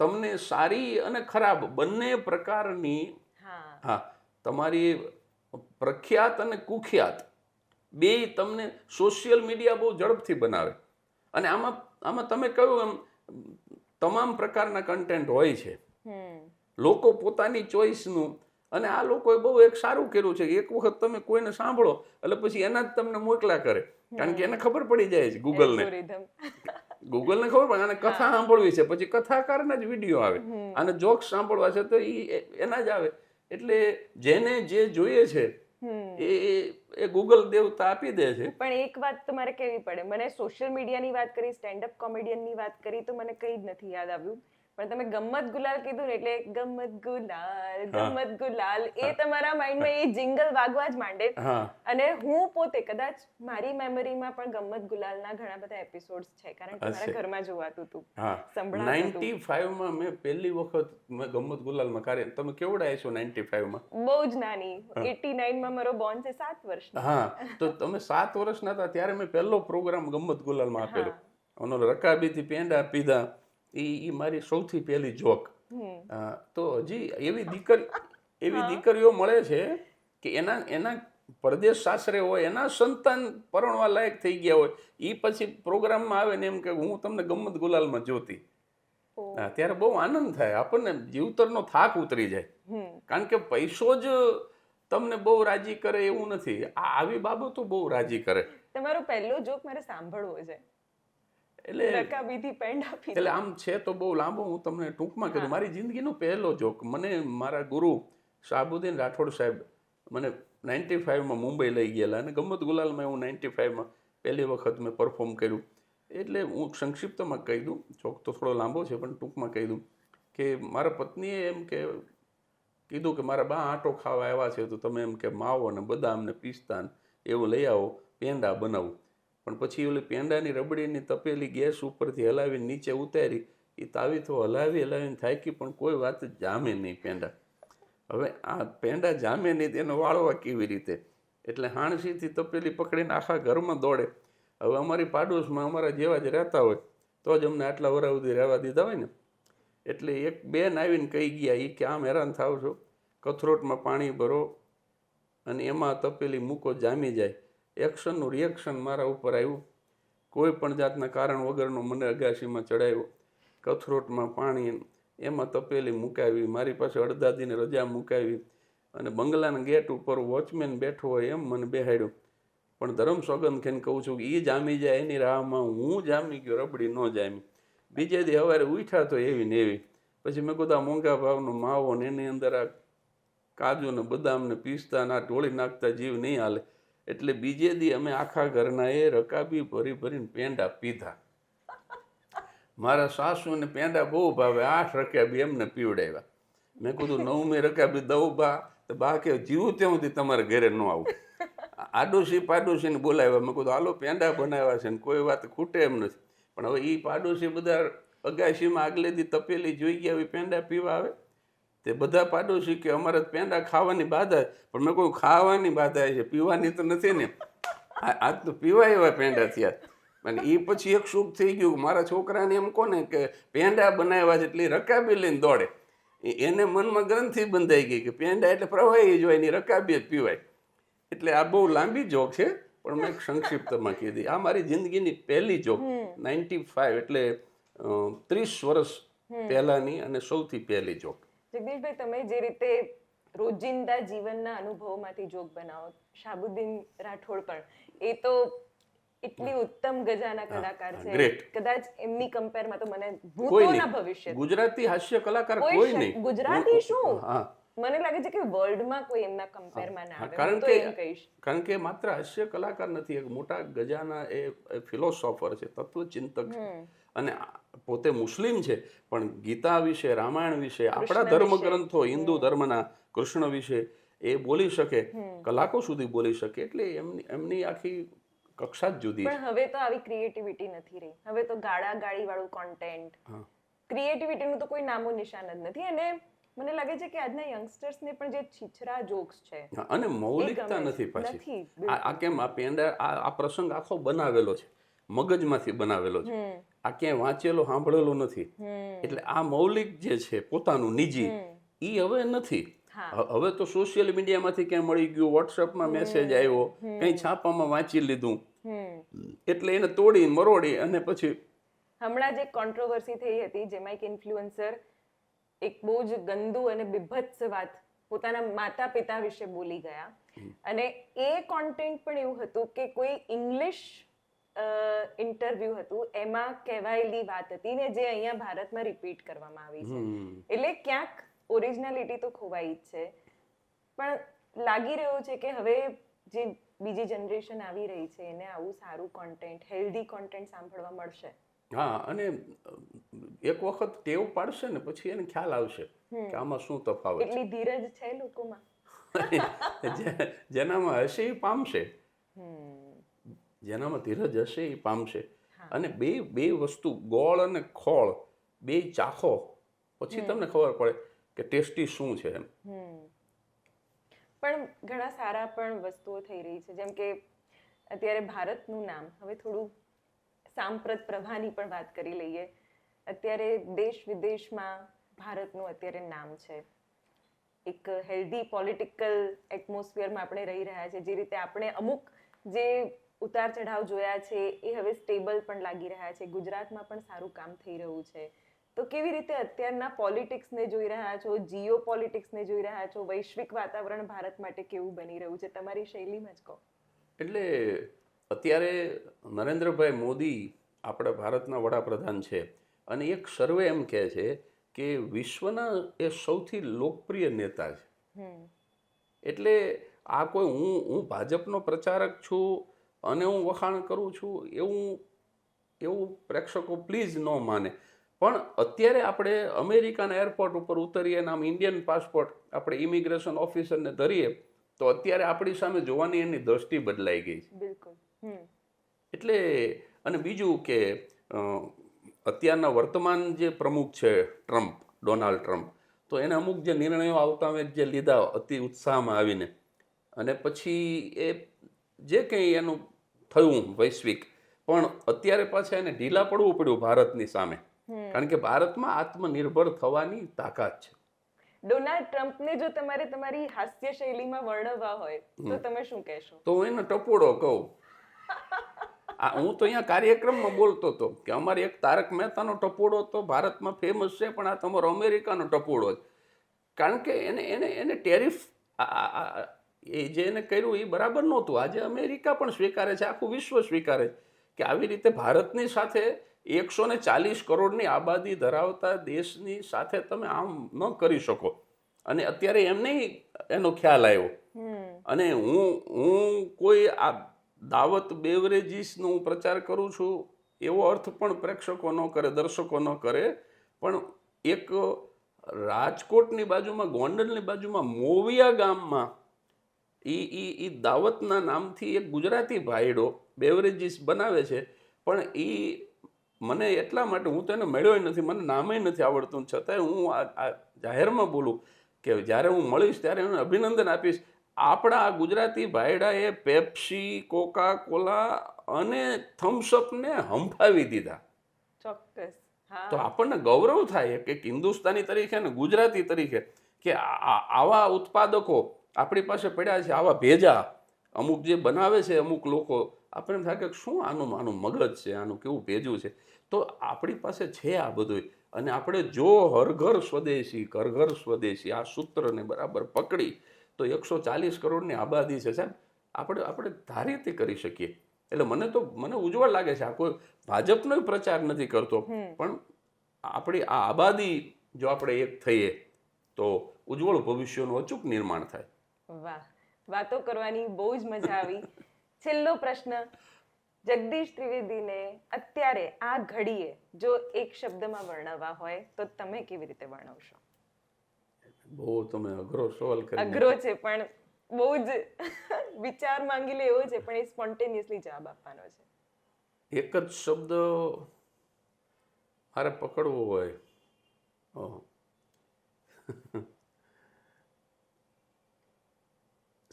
તમને સારી અને ખરાબ બંને પ્રકારની, હા, તમારી પ્રખ્યાત અને કુખ્યાત બે તમને સોશિયલ મીડિયા બહુ ઝડપથી બનાવે. અને આમાં તમે કહ્યું એમ તમામ પ્રકારના કન્ટેન્ટ હોય છે, લોકો પોતાની ચોઈસનું. અને આ લોકોએ બહુ એક સારું કર્યું છે કે એક વખત તમે કોઈને સાંભળો એટલે પછી એના જ તમને મોકલા કરે, કારણ કે એને ખબર પડી જાય છે ગૂગલને ખબર પડે આને કથા સાંભળવી છે, પછી કથાકારના જ વિડીયો આવે, અને જોક્સ સાંભળવા છે તો એના જ આવે. એટલે જેને જે જોઈએ છે એ ગૂગલ દેવતા આપી દે છે. પણ એક વાત તો મારે કહેવી પડે, મને સોશિયલ મીડિયાની વાત કરી, સ્ટેન્ડઅપ કોમેડિયનની વાત કરી તો મને કંઈ જ નથી યાદ આવ્યું. પણ તમે ગમ્મત ગુલાલ કીધું ને એટલે ગમ્મત ગુલાલ એ તમારા માઇન્ડમાં એ જિંગલ વાગવા જ માંડે. અને હું પોતે કદાચ મારી મેમરીમાં પણ ગમ્મત ગુલાલના ઘણા બધા એપિસોડ્સ છે, કારણ કે મારા ઘરમાં જોવાતું હતું, સંભળાતું હતું. 95માં મેં પહેલી વખત મેં ગમ્મત ગુલાલમાં કાર્ય. તમે કેવડા છો 95માં? બહુ જ નાની. 89માં મારો બોર્ન છે 7 વર્ષનો. હા, તો તમે 7 વર્ષના હતા ત્યારે મેં પહેલો પ્રોગ્રામ ગમ્મત ગુલાલમાં આપેલો. ઓનો રકાબીથી પેંડા પીધા એ મારી સૌથી પહેલી જોક. તો હજી એવી દીકરીઓ મળે છે કે એના પરદેશ સાસરે હોય, એના સંતાન પરણવા લાયક થઈ ગયા હોય, એ પછી પ્રોગ્રામમાં આવે ને એમ કે હું તમને ગમ્મત ગુલાલમાં જોતી. ત્યારે બહુ આનંદ થાય આપણને, જીવતરનો થાક ઉતરી જાય. કારણ કે પૈસો જ તમને બહુ રાજી કરે એવું નથી, આવી બાબતો બહુ રાજી કરે. તમારો પહેલો જોક મારે સાંભળવો છે. એટલે આમ છે તો બહુ લાંબો, હું તમને ટૂંકમાં કીધું. મારી જિંદગીનો પહેલો જોક મને મારા ગુરુ શાહબુદ્દીન રાઠોડ સાહેબ મને 95માં મુંબઈ લઈ ગયેલા, અને ગમ્મત ગુલાલમાં હું 95માં પહેલી વખત મેં પરફોર્મ કર્યું. એટલે હું સંક્ષિપ્તમાં કહી દઉં, જોક તો થોડો લાંબો છે પણ ટૂંકમાં કહી દઉં કે મારા પત્નીએ એમ કીધું કે મારા બા આટો ખાવા આવ્યા છે તો તમે એમ કે માવો ને બદામ ને પિસ્તા એવું લઈ આવો, પેંડા બનાવું. પણ પછી ઓલી પેંડાની રબડીની તપેલી ગેસ ઉપરથી હલાવીને નીચે ઉતારી, એ તાવી તો હલાવીને થાકી પણ કોઈ વાત જામે નહીં પેંડા. હવે આ પેંડા જામે નહીં તેનો વાળવા કેવી રીતે? એટલે હાણસીથી તપેલી પકડીને આખા ઘરમાં દોડે. હવે અમારી પાડોશમાં અમારા જેવા જ રહેતા હોય તો જ અમને આટલા વરા સુધી રહેવા દીધા હોય ને. એટલે એક બેન આવીને કહી ગયા, એ કે આમ હેરાન થાવ છો, કથરોટમાં પાણી ભરો અને એમાં તપેલી મૂકો, જામી જાય. એક્શનનું રિએક્શન મારા ઉપર આવ્યું. કોઈ પણ જાતના કારણ વગરનો મને અગાશીમાં ચડાવ્યો, કથરોટમાં પાણી, એમાં તપેલી મુકાવી, મારી પાસે અડધા દિને રજા મુકાવી, અને બંગલાના ગેટ ઉપર વોચમેન બેઠો હોય એમ મને બેહાડ્યો. પણ ધર્મ સોગંદ ખાઈને કહું છું કે એ જામી જાય એની રાહમાં હું જામી ગયો, રબડી ન જામી. બીજે દી સવારે ઉઠ્યા તો એવી ને એવી. પછી મેં કીધું આ મોંઘા ભાવનો માવો ને એની અંદર આ કાજુ ને બદામ ને પિસ્તા ના ઢોળી નાખતા જીવ નહીં હાલે. એટલે બીજે દી અમે આખા ઘરના એ રકાબી ભરીને પેંડા પીધા. મારા સાસુને પેંડા બહુ ભાવે, 8 રકાબી એમને પીવડાવ્યા. મેં કીધું 9મી રકાબી દઉં બા? તો બા કે જીવું ત્યાં સુધી તમારે ઘરે ન આવું. આડોશી પાડોશીને બોલાવ્યા. મેં કીધું હાલો પેંડા બનાવ્યા છે ને કોઈ વાત ખૂટે એમ નથી. પણ હવે એ પાડોશી બધા અગાશીમાં આગલે દી તપેલી જોઈ ગયા હોય પેંડા પીવા આવે, તે બધા પાડોશી કે અમારે પેંડા ખાવાની બાધા. પણ મેં કોઈ ખાવાની બાધા છે, પીવાની તો નથી ને. આજ તો પીવા એવા પેંડા થયા. અને એ પછી એક સુખ થઈ ગયું. મારા છોકરાને એમ કોને કે પેંડા બનાવ્યા છે એટલે રકાબી લઈને દોડે. એને મનમાં ગ્રંથિ બંધાઈ ગઈ કે પેંડા એટલે પ્રવાહી જ હોય, એની રકાબી જ પીવાય. એટલે આ બહુ લાંબી જોક છે પણ મેં સંક્ષિપ્તમાં કીધી. આ મારી જિંદગીની પહેલી જોક 95 એટલે 30 વર્ષ પહેલાની અને સૌથી પહેલી જોક. જગદીશભાઈ, તમે જે રીતે રોજિંદા જીવનના અનુભવોમાંથી જોક બનાવો, શાહબુદ્દીન રાઠોડ પણ એ તો એટલી ઉત્તમ ગજાના કલાકાર છે. કદાચ એમની કમ્પેરમાં તો મને ભૂતોના ભવિષ્ય ગુજરાતી હાસ્ય કલાકાર કોઈ નહીં. ગુજરાતી શું, મને લાગે છે કે વર્લ્ડમાં કોઈ એમના કમ્પેરમાં ના આવે. હું તો એમ કહીશ, કારણ કે માત્ર હાસ્ય કલાકાર નથી, એક મોટા ગજાના એ ફિલોસોફર છે, તત્વચિંતક છે, અને પોતે મુસ્લિમ છે પણ ગીતા વિશે, રામાયણ વિશે, આપણા ધર્મગ્રંથો, હિન્દુ ધર્મના કૃષ્ણ વિશે એ બોલી શકે, કલાકો સુધી બોલી શકે. એટલે એમની આખી કક્ષા જ જુદી છે. પણ હવે તો આવી ક્રિએટિવિટી નથી રહી. હવે તો ગાળી વાળું કોન્ટેન્ટ, ક્રિએટિવિટીનું તો કોઈ નામો નિશાન જ નથી. અને મને લાગે છે કે આજના યંગસ્ટર્સને પણ જે છીછરા જોક્સ છે અને મૌલિકતા નથી પાછી. આ કેમ આ પેંડા આ પ્રસંગ આખો બનાવેલો છે. મગજમાંથી બનાવેલો છે. આ ક્યાંય વાંચેલો સાંભળેલો નથી. એટલે આ મૌલિક જે છે પોતાનું નિજી એ હવે નથી. હવે તો સોશિયલ મીડિયામાંથી ક્યાંય મળી ગયું, વોટ્સએપમાં મેસેજ આવ્યો, કંઈ છાપામાં વાંચી લીધું, એટલે એને તોડી મરોડી અને પછી હમણાં જ એક કોન્ટ્રોવર્સી થઈ હતી જેમાં એક ઇન્ફ્લુએન્સર એક બહુ જ ગંદુ અને બીભત્સ વાત પોતાના માતા પિતા વિશે બોલી ગયા, અને એ કોન્ટેન્ટ પણ એવું હતું કે કોઈ ઇંગ્લિશ ઇન્ટરવ્યુ હતું, એમાં કહેવાયેલી વાત હતી ને જે અહીંયા ભારતમાં રિપીટ કરવામાં આવી છે. એટલે ક્યાંક ઓરિજિનાલિટી તો ખોવાઈ જ છે, પણ લાગી રહ્યું છે કે હવે જે બીજી જનરેશન આવી રહી છે એને આવું સારું કોન્ટેન્ટ, હેલ્ધી કોન્ટેન્ટ સાંભળવા મળશે. હા, અને એક વખત ટેવ પાડશે ને પછી એને ખ્યાલ આવશે કે આમાં શું તફાવત છે. એટલી ધીરજ છે લોકોમાં. જેનામાં હશે એ પામશે, જેનામાં ધીરજ હશે એ પામશે. અને બે વસ્તુ, ગોળ અને ખોળ, બે ચાખો પછી તમને ખબર પડે કે ટેસ્ટી શું છે એમ. પણ ઘણા સારા પણ વસ્તુઓ થઈ રહી છે, જેમ કે અત્યારે ભારતનું નામ હવે થોડું સાંપ્રત પ્રભાની પણ વાત કરી લઈએ. અત્યારે દેશ વિદેશમાં ભારતનું અત્યારે નામ છે. એક હેલ્ધી પોલિટિકલ એટમોસ્ફિયરમાં આપણે રહી રહ્યા છે. જે રીતે આપણે અમુક જે ઉતાર ચઢાવ જોયા છે એ હવે સ્ટેબલ પણ લાગી રહ્યા છે. ગુજરાતમાં પણ સારું કામ થઈ રહ્યું છે. તો કેવી રીતે અત્યારના પોલિટિક્સને જોઈ રહ્યા છો, જીઓ પોલિટિક્સને જોઈ રહ્યા છો, વૈશ્વિક વાતાવરણ ભારત માટે કેવું બની રહ્યું છે, તમારી શૈલીમાં જ કહો. એટલે અત્યારે નરેન્દ્રભાઈ મોદી આપણા ભારતના વડાપ્રધાન છે, અને એક સર્વે એમ કહે છે કે વિશ્વના એ સૌથી લોકપ્રિય નેતા છે. એટલે આ કોઈ હું ભાજપનો પ્રચારક છું અને હું વખાણ કરું છું એવું પ્રેક્ષકો પ્લીઝ ન માને. પણ અત્યારે આપણે અમેરિકાના એરપોર્ટ ઉપર ઉતરીએ ને આમ ઇન્ડિયન પાસપોર્ટ આપણે ઇમિગ્રેશન ઓફિસરને ધરીએ તો અત્યારે આપણી સામે જોવાની એની દ્રષ્ટિ બદલાઈ ગઈ છે. બિલકુલ. એટલે અને બીજું કે અત્યારના વર્તમાન જે પ્રમુખ છે ટ્રમ્પ, ડોનાલ્ડ ટ્રમ્પ, તો એને અમુક જે નિર્ણયો આવતા હોય જે લીધા અતિ ઉત્સાહમાં આવીને, અને પછી એ જે કંઈ એનું થયું વૈશ્વિક, પણ અત્યારે પાછા એને ઢીલા પડવું પડ્યું ભારતની સામે, કારણ કે ભારતમાં આત્મનિર્ભર થવાની તાકાત છે. ડોનાલ્ડ ટ્રમ્પને જો તમારે તમારી હાસ્ય શૈલીમાં વર્ણવવા હોય તો તમે શું કહેશો? તો હું એને ટપોડો કહું. હું તો અહીંયા કાર્યક્રમમાં બોલતો હતો કે અમારે એક તારક મહેતાનો ટપોડો તો ભારતમાં ફેમસ છે, પણ આ તમારો અમેરિકાનો ટપોડો છે. કારણ કે એને ટેરિફ એ જે એને કર્યું એ બરાબર નહોતું. આજે અમેરિકા પણ સ્વીકારે છે, આખું વિશ્વ સ્વીકારે છે કે આવી રીતે ભારતની સાથે 140 કરોડની આબાદી ધરાવતા દેશની સાથે તમે આમ ન કરી શકો. અને અત્યારે એમને એનો ખ્યાલ આવ્યો. અને હું કોઈ આ દાવત બેવરેજીસનો હું પ્રચાર કરું છું એવો અર્થ પણ પ્રેક્ષકો ન કરે, દર્શકો ન કરે. પણ એક રાજકોટની બાજુમાં, ગોંડલની બાજુમાં મોવિયા ગામમાં એ દાવતના નામથી એક ગુજરાતી ભાઈડો બેવરેજીસ બનાવે છે. પણ એ મને એટલા માટે, હું તો એને મળ્યો નથી, મને નામે નથી આવડતું, છતાંય હું આ જાહેરમાં બોલું કે જ્યારે હું મળીશ ત્યારે એને અભિનંદન આપીશ. આપણા આ ગુજરાતી ભાઈડાએ પેપ્સી, કોકા કોલા અને થમ્સઅપને હંફાવી દીધા. ચોક્કસ. તો આપણને ગૌરવ થાય કે હિન્દુસ્તાની તરીકે ને ગુજરાતી તરીકે કે આવા ઉત્પાદકો આપણી પાસે પડ્યા છે, આવા ભેજા અમુક જે બનાવે છે અમુક લોકો, આપણને થાય કે શું આનું મગજ છે, આનું કેવું ભેજું છે. તો આપણી પાસે છે આ બધું. અને આપણે જો હર ઘર સ્વદેશી, ઘર ઘર સ્વદેશી આ સૂત્રને બરાબર પકડી તો 140 કરોડની આબાદી છે સાહેબ, આપણે ધારીથી કરી શકીએ. એટલે મને ઉજ્જવળ લાગે છે. આ કોઈ ભાજપનો પ્રચાર નથી કરતો, પણ આપણી આ આબાદી જો આપણે એક થઈએ તો ઉજ્જવળ ભવિષ્યનું અચૂક નિર્માણ થાય. વાહ, વાતો કરવાની બહુ જ મજા આવી. છેલ્લો પ્રશ્ન, જગદીશ ત્રિવેદીને અત્યારે આ ઘડીએ જો એક શબ્દમાં વર્ણવવા હોય તો તમે કેવી રીતે વર્ણવશો? બહુ તમે અઘરો સવાલ કર્યો. અઘરો છે પણ બહુ જ વિચાર માંગી લે એવો છે, પણ એ સ્પોન્ટેનિયસલી જવાબ આપવાનો છે. એક જ શબ્દ મારે પકડવો હોય,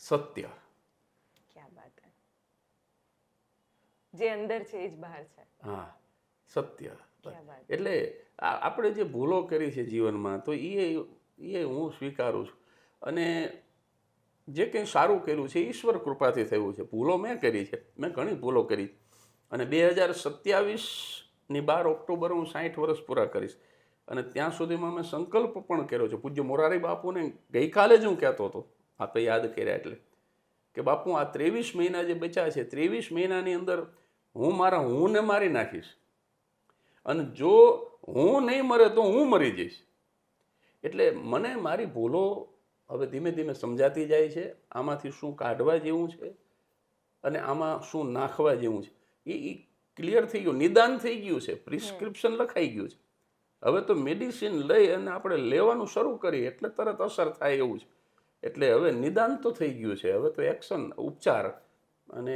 સત્ય. ક્યા બાત હે. જે અંદર છે એ જ બહાર છે. હા, સત્ય. ક્યાં વાત. એટલે આપણે જે ભૂલો કરી છે જીવનમાં તો એ હું સ્વીકારું છું. અને જે કંઈ સારું કર્યું છે ઈશ્વર કૃપાથી થયું છે. ભૂલો મેં કરી છે, મેં ઘણી ભૂલો કરી. અને 2027ની 12 ઓક્ટોબર હું 60 વર્ષ પૂરા કરીશ. અને ત્યાં સુધીમાં મેં સંકલ્પ પણ કર્યો છે. પૂજ્ય મોરારી બાપુને ગઈકાલે જ હું કહેતો હતો, આપણે યાદ કર્યા એટલે, કે બાપુ આ 23 મહિના જે બચ્યા છે 23 મહિનાની અંદર હું મારા હુંને મારી નાખીશ. અને જો હું નહીં મરે તો હું મરી જઈશ. એટલે મને મારી ભૂલો હવે ધીમે ધીમે સમજાતી જાય છે. આમાંથી શું કાઢવા જેવું છે અને આમાં શું નાખવા જેવું છે એ ક્લિયર થઈ ગયું, નિદાન થઈ ગયું છે, પ્રિસ્ક્રિપ્શન લખાઈ ગયું છે. હવે તો મેડિસિન લઈ અને આપણે લેવાનું શરૂ કરીએ એટલે તરત અસર થાય એવું છે. એટલે હવે નિદાન તો થઈ ગયું છે, હવે તો એક્શન, ઉપચાર અને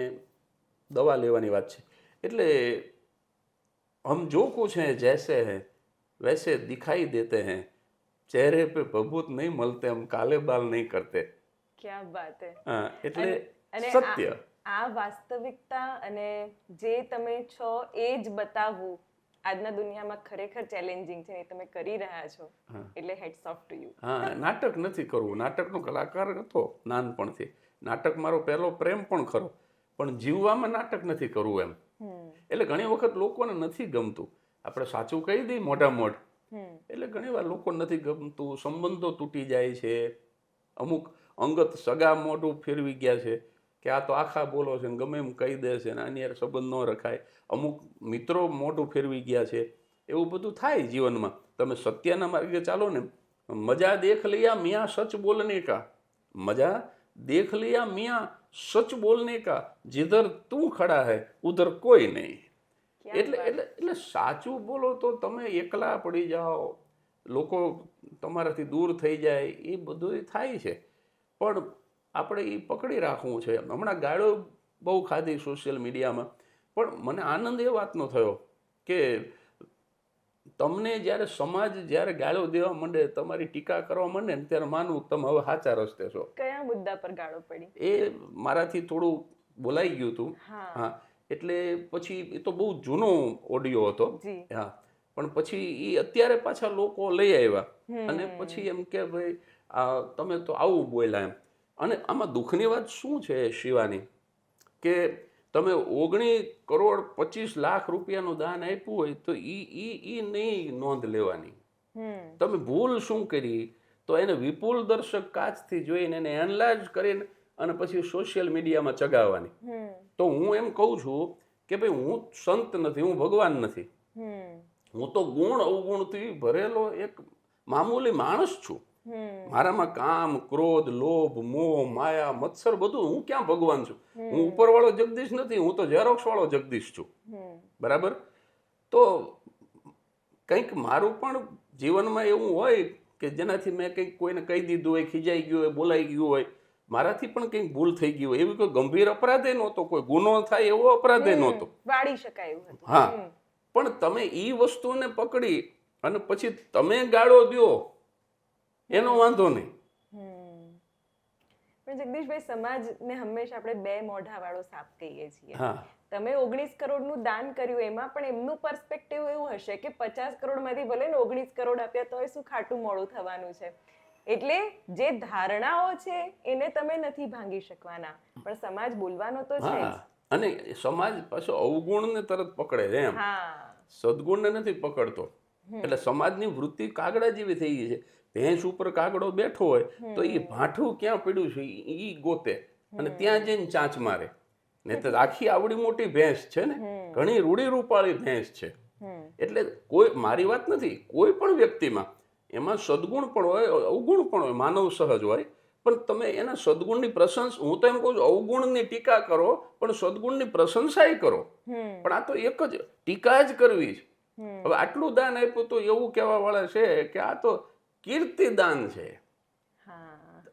દવા લેવાની વાત છે. એટલે હમ જો કુછ હૈ જૈસે હૈ વૈસે દિખાઈ દેતે હૈ, ચહેરે पे ભભૂત નહીં મળતે, હમ કાલે બાલ નહીં કરતે. ક્યાં વાત હે. હા, એટલે અને સત્ય. આ વાસ્તવિકતા અને જે તમે છો એ જ બતાવવું આજના દુનિયામાં ખરેખર ચેલેન્જિંગ છે, એ તમે કરી રહ્યા છો. એટલે હેડ્સ ઓફ ટુ યુ. હા, નાટક નથી કરવું. નાટકનો કલાકાર હતો નાનપણથી. નાટક મારો પહેલો પ્રેમ પણ ખરો, પણ જીવવામાં નાટક નથી કરવું એમ. એટલે ઘણી વખત લોકોને નથી ગમતું. આપણે સાચું કહી દઈએ મોઢા મોઢ, એટલે ઘણી વાર લોકો નથી ગમતું, સંબંધો તૂટી જાય છે. અમુક અંગત સગા મોઢું ફેરવી ગયા છે કે આ તો આખા બોલો છે ને ગમે એમ કહી દે છે ને આની યાર સંબંધ ન રખાય. અમુક મિત્રો મોઢું ફેરવી ગયા છે. એવું બધું થાય જીવનમાં. તમે સત્યના માર્ગે ચાલો ને. મજા દેખ લિયા મિયા સચ બોલને કા, મજા દેખ લિયા મિયા સચ બોલને કા, जिधर તું ખડા હૈ ઉધર કોઈ નહીં. એટલે સાચું બોલો તો તમે એકલા પડી જાઓ, લોકો તમારાથી દૂર થઈ જાય, એ બધું થાય છે. પણ આપણે એ પકડી રાખવું છે. હમણાં ગાળો બહુ ખાધી સોશિયલ મીડિયામાં, પણ મને આનંદ એ વાતનો થયો કે તમને જ્યારે સમાજ જ્યારે ગાળો દેવા માંડે, તમારી ટીકા કરવા માંડે ને ત્યારે માનવું તમે હવે સાચા રસ્તે છો. કયા મુદ્દા પર ગાળો પડી? એ મારાથી થોડું બોલાઈ ગયું હતું. હા, એટલે પછી એ તો બહુ જૂનો ઓડિયો હતો. હા, પણ પછી એ અત્યારે પાછા લોકો લઈ આવ્યા અને પછી એમ કે ભાઈ તમે તો આવું બોલ્યા એમ. અને આમાં દુઃખની વાત શું છે શિવાની, કે તમે 19 કરોડ 25 લાખ રૂપિયાનું દાન આપ્યું હોય તો ઈ નહીં નોંધ લેવાની. તમે ભૂલ શું કરી તો એને વિપુલ દર્શક કાચથી જોઈને એને એનલાર્જ કરીને અને પછી સોશિયલ મીડિયામાં ચગાવવાની. તો હું એમ કહું છું કે ભાઈ હું સંત નથી, હું ભગવાન નથી, હું તો ગુણ અવગુણથી ભરેલો એક મામૂલી માણસ છું. મારામાં કામ, ક્રોધ, લોભ, મોહ, માયા, મત્સર બધું. હું ક્યાં ભગવાન છું? હું ઉપરવાળો જગદીશ નથી, હું તો ઝેરોક્ષ વાળો જગદીશ છું. બરાબર? તો કંઈક મારું પણ જીવનમાં એવું હોય કે જેનાથી મેં કંઈક કોઈને કહી દીધું હોય, ખીજાઈ ગયું હોય, બોલાઈ ગયું હોય, મારાથી પણ કંઈક ભૂલ થઈ ગઈ હોય. એવી કોઈ ગંભીર અપરાધે નહોતો, કોઈ ગુનો થાય એવો અપરાધે નહોતો, વાળી શકાય એવું હતું. હા, પણ તમે એ વસ્તુને પકડી અને પછી તમે ગાળો દો એનો વાંધો નહીં. પણ જગદીશભાઈ, સમાજને હંમેશા આપણે બે મોઢા વાળો સાપ કહીએ છીએ. હા, તમે 19 કરોડનું દાન કર્યું, એમાં પણ એમનું પર્સપેક્ટિવ એવું હશે કે 50 કરોડમાંથી ભલે ને 19 કરોડ આપ્યા તો શું ખાટું મોડું થવાનું છે. એટલે જે ધારણાઓ છે એને તમે નથી ભાંગી શકવાના, પણ સમાજ બોલવાનો તો છે જ. અને સમાજ પાછો અવગુણને તરત પકડે છે એમ, સદગુણને નથી પકડતો. એટલે સમાજની વૃત્તિ કાગડા જેવી થઈ ગઈ છે. ભેંસ ઉપર કાગડો બેઠો હોય તો એ ભાઠું ક્યાં પડ્યું છે એ ગોતે અને ત્યાં જઈને ચાંચ મારે. ને તો આખી આવડી મોટી ભેંસ છે ને, ઘણી રૂડી રૂપાળી ભેંસ છે. એટલે કોઈ, મારી વાત નથી, કોઈ પણ વ્યક્તિમાં એમાં સદગુણ પણ હોય, અવગુણ પણ હોય, માનવ સહજ હોય, પણ તમે એના સદગુણની પ્રશંસા, હું તો એમ કહું છું અવગુણની ટીકા કરો પણ સદગુણની પ્રશંસાય કરો. પણ આ તો એક જ ટીકા જ કરવી છે. હવે આટલું દાન આપ્યું તો એવું કહેવા વાળા છે કે આ તો કીર્તિદાન છે,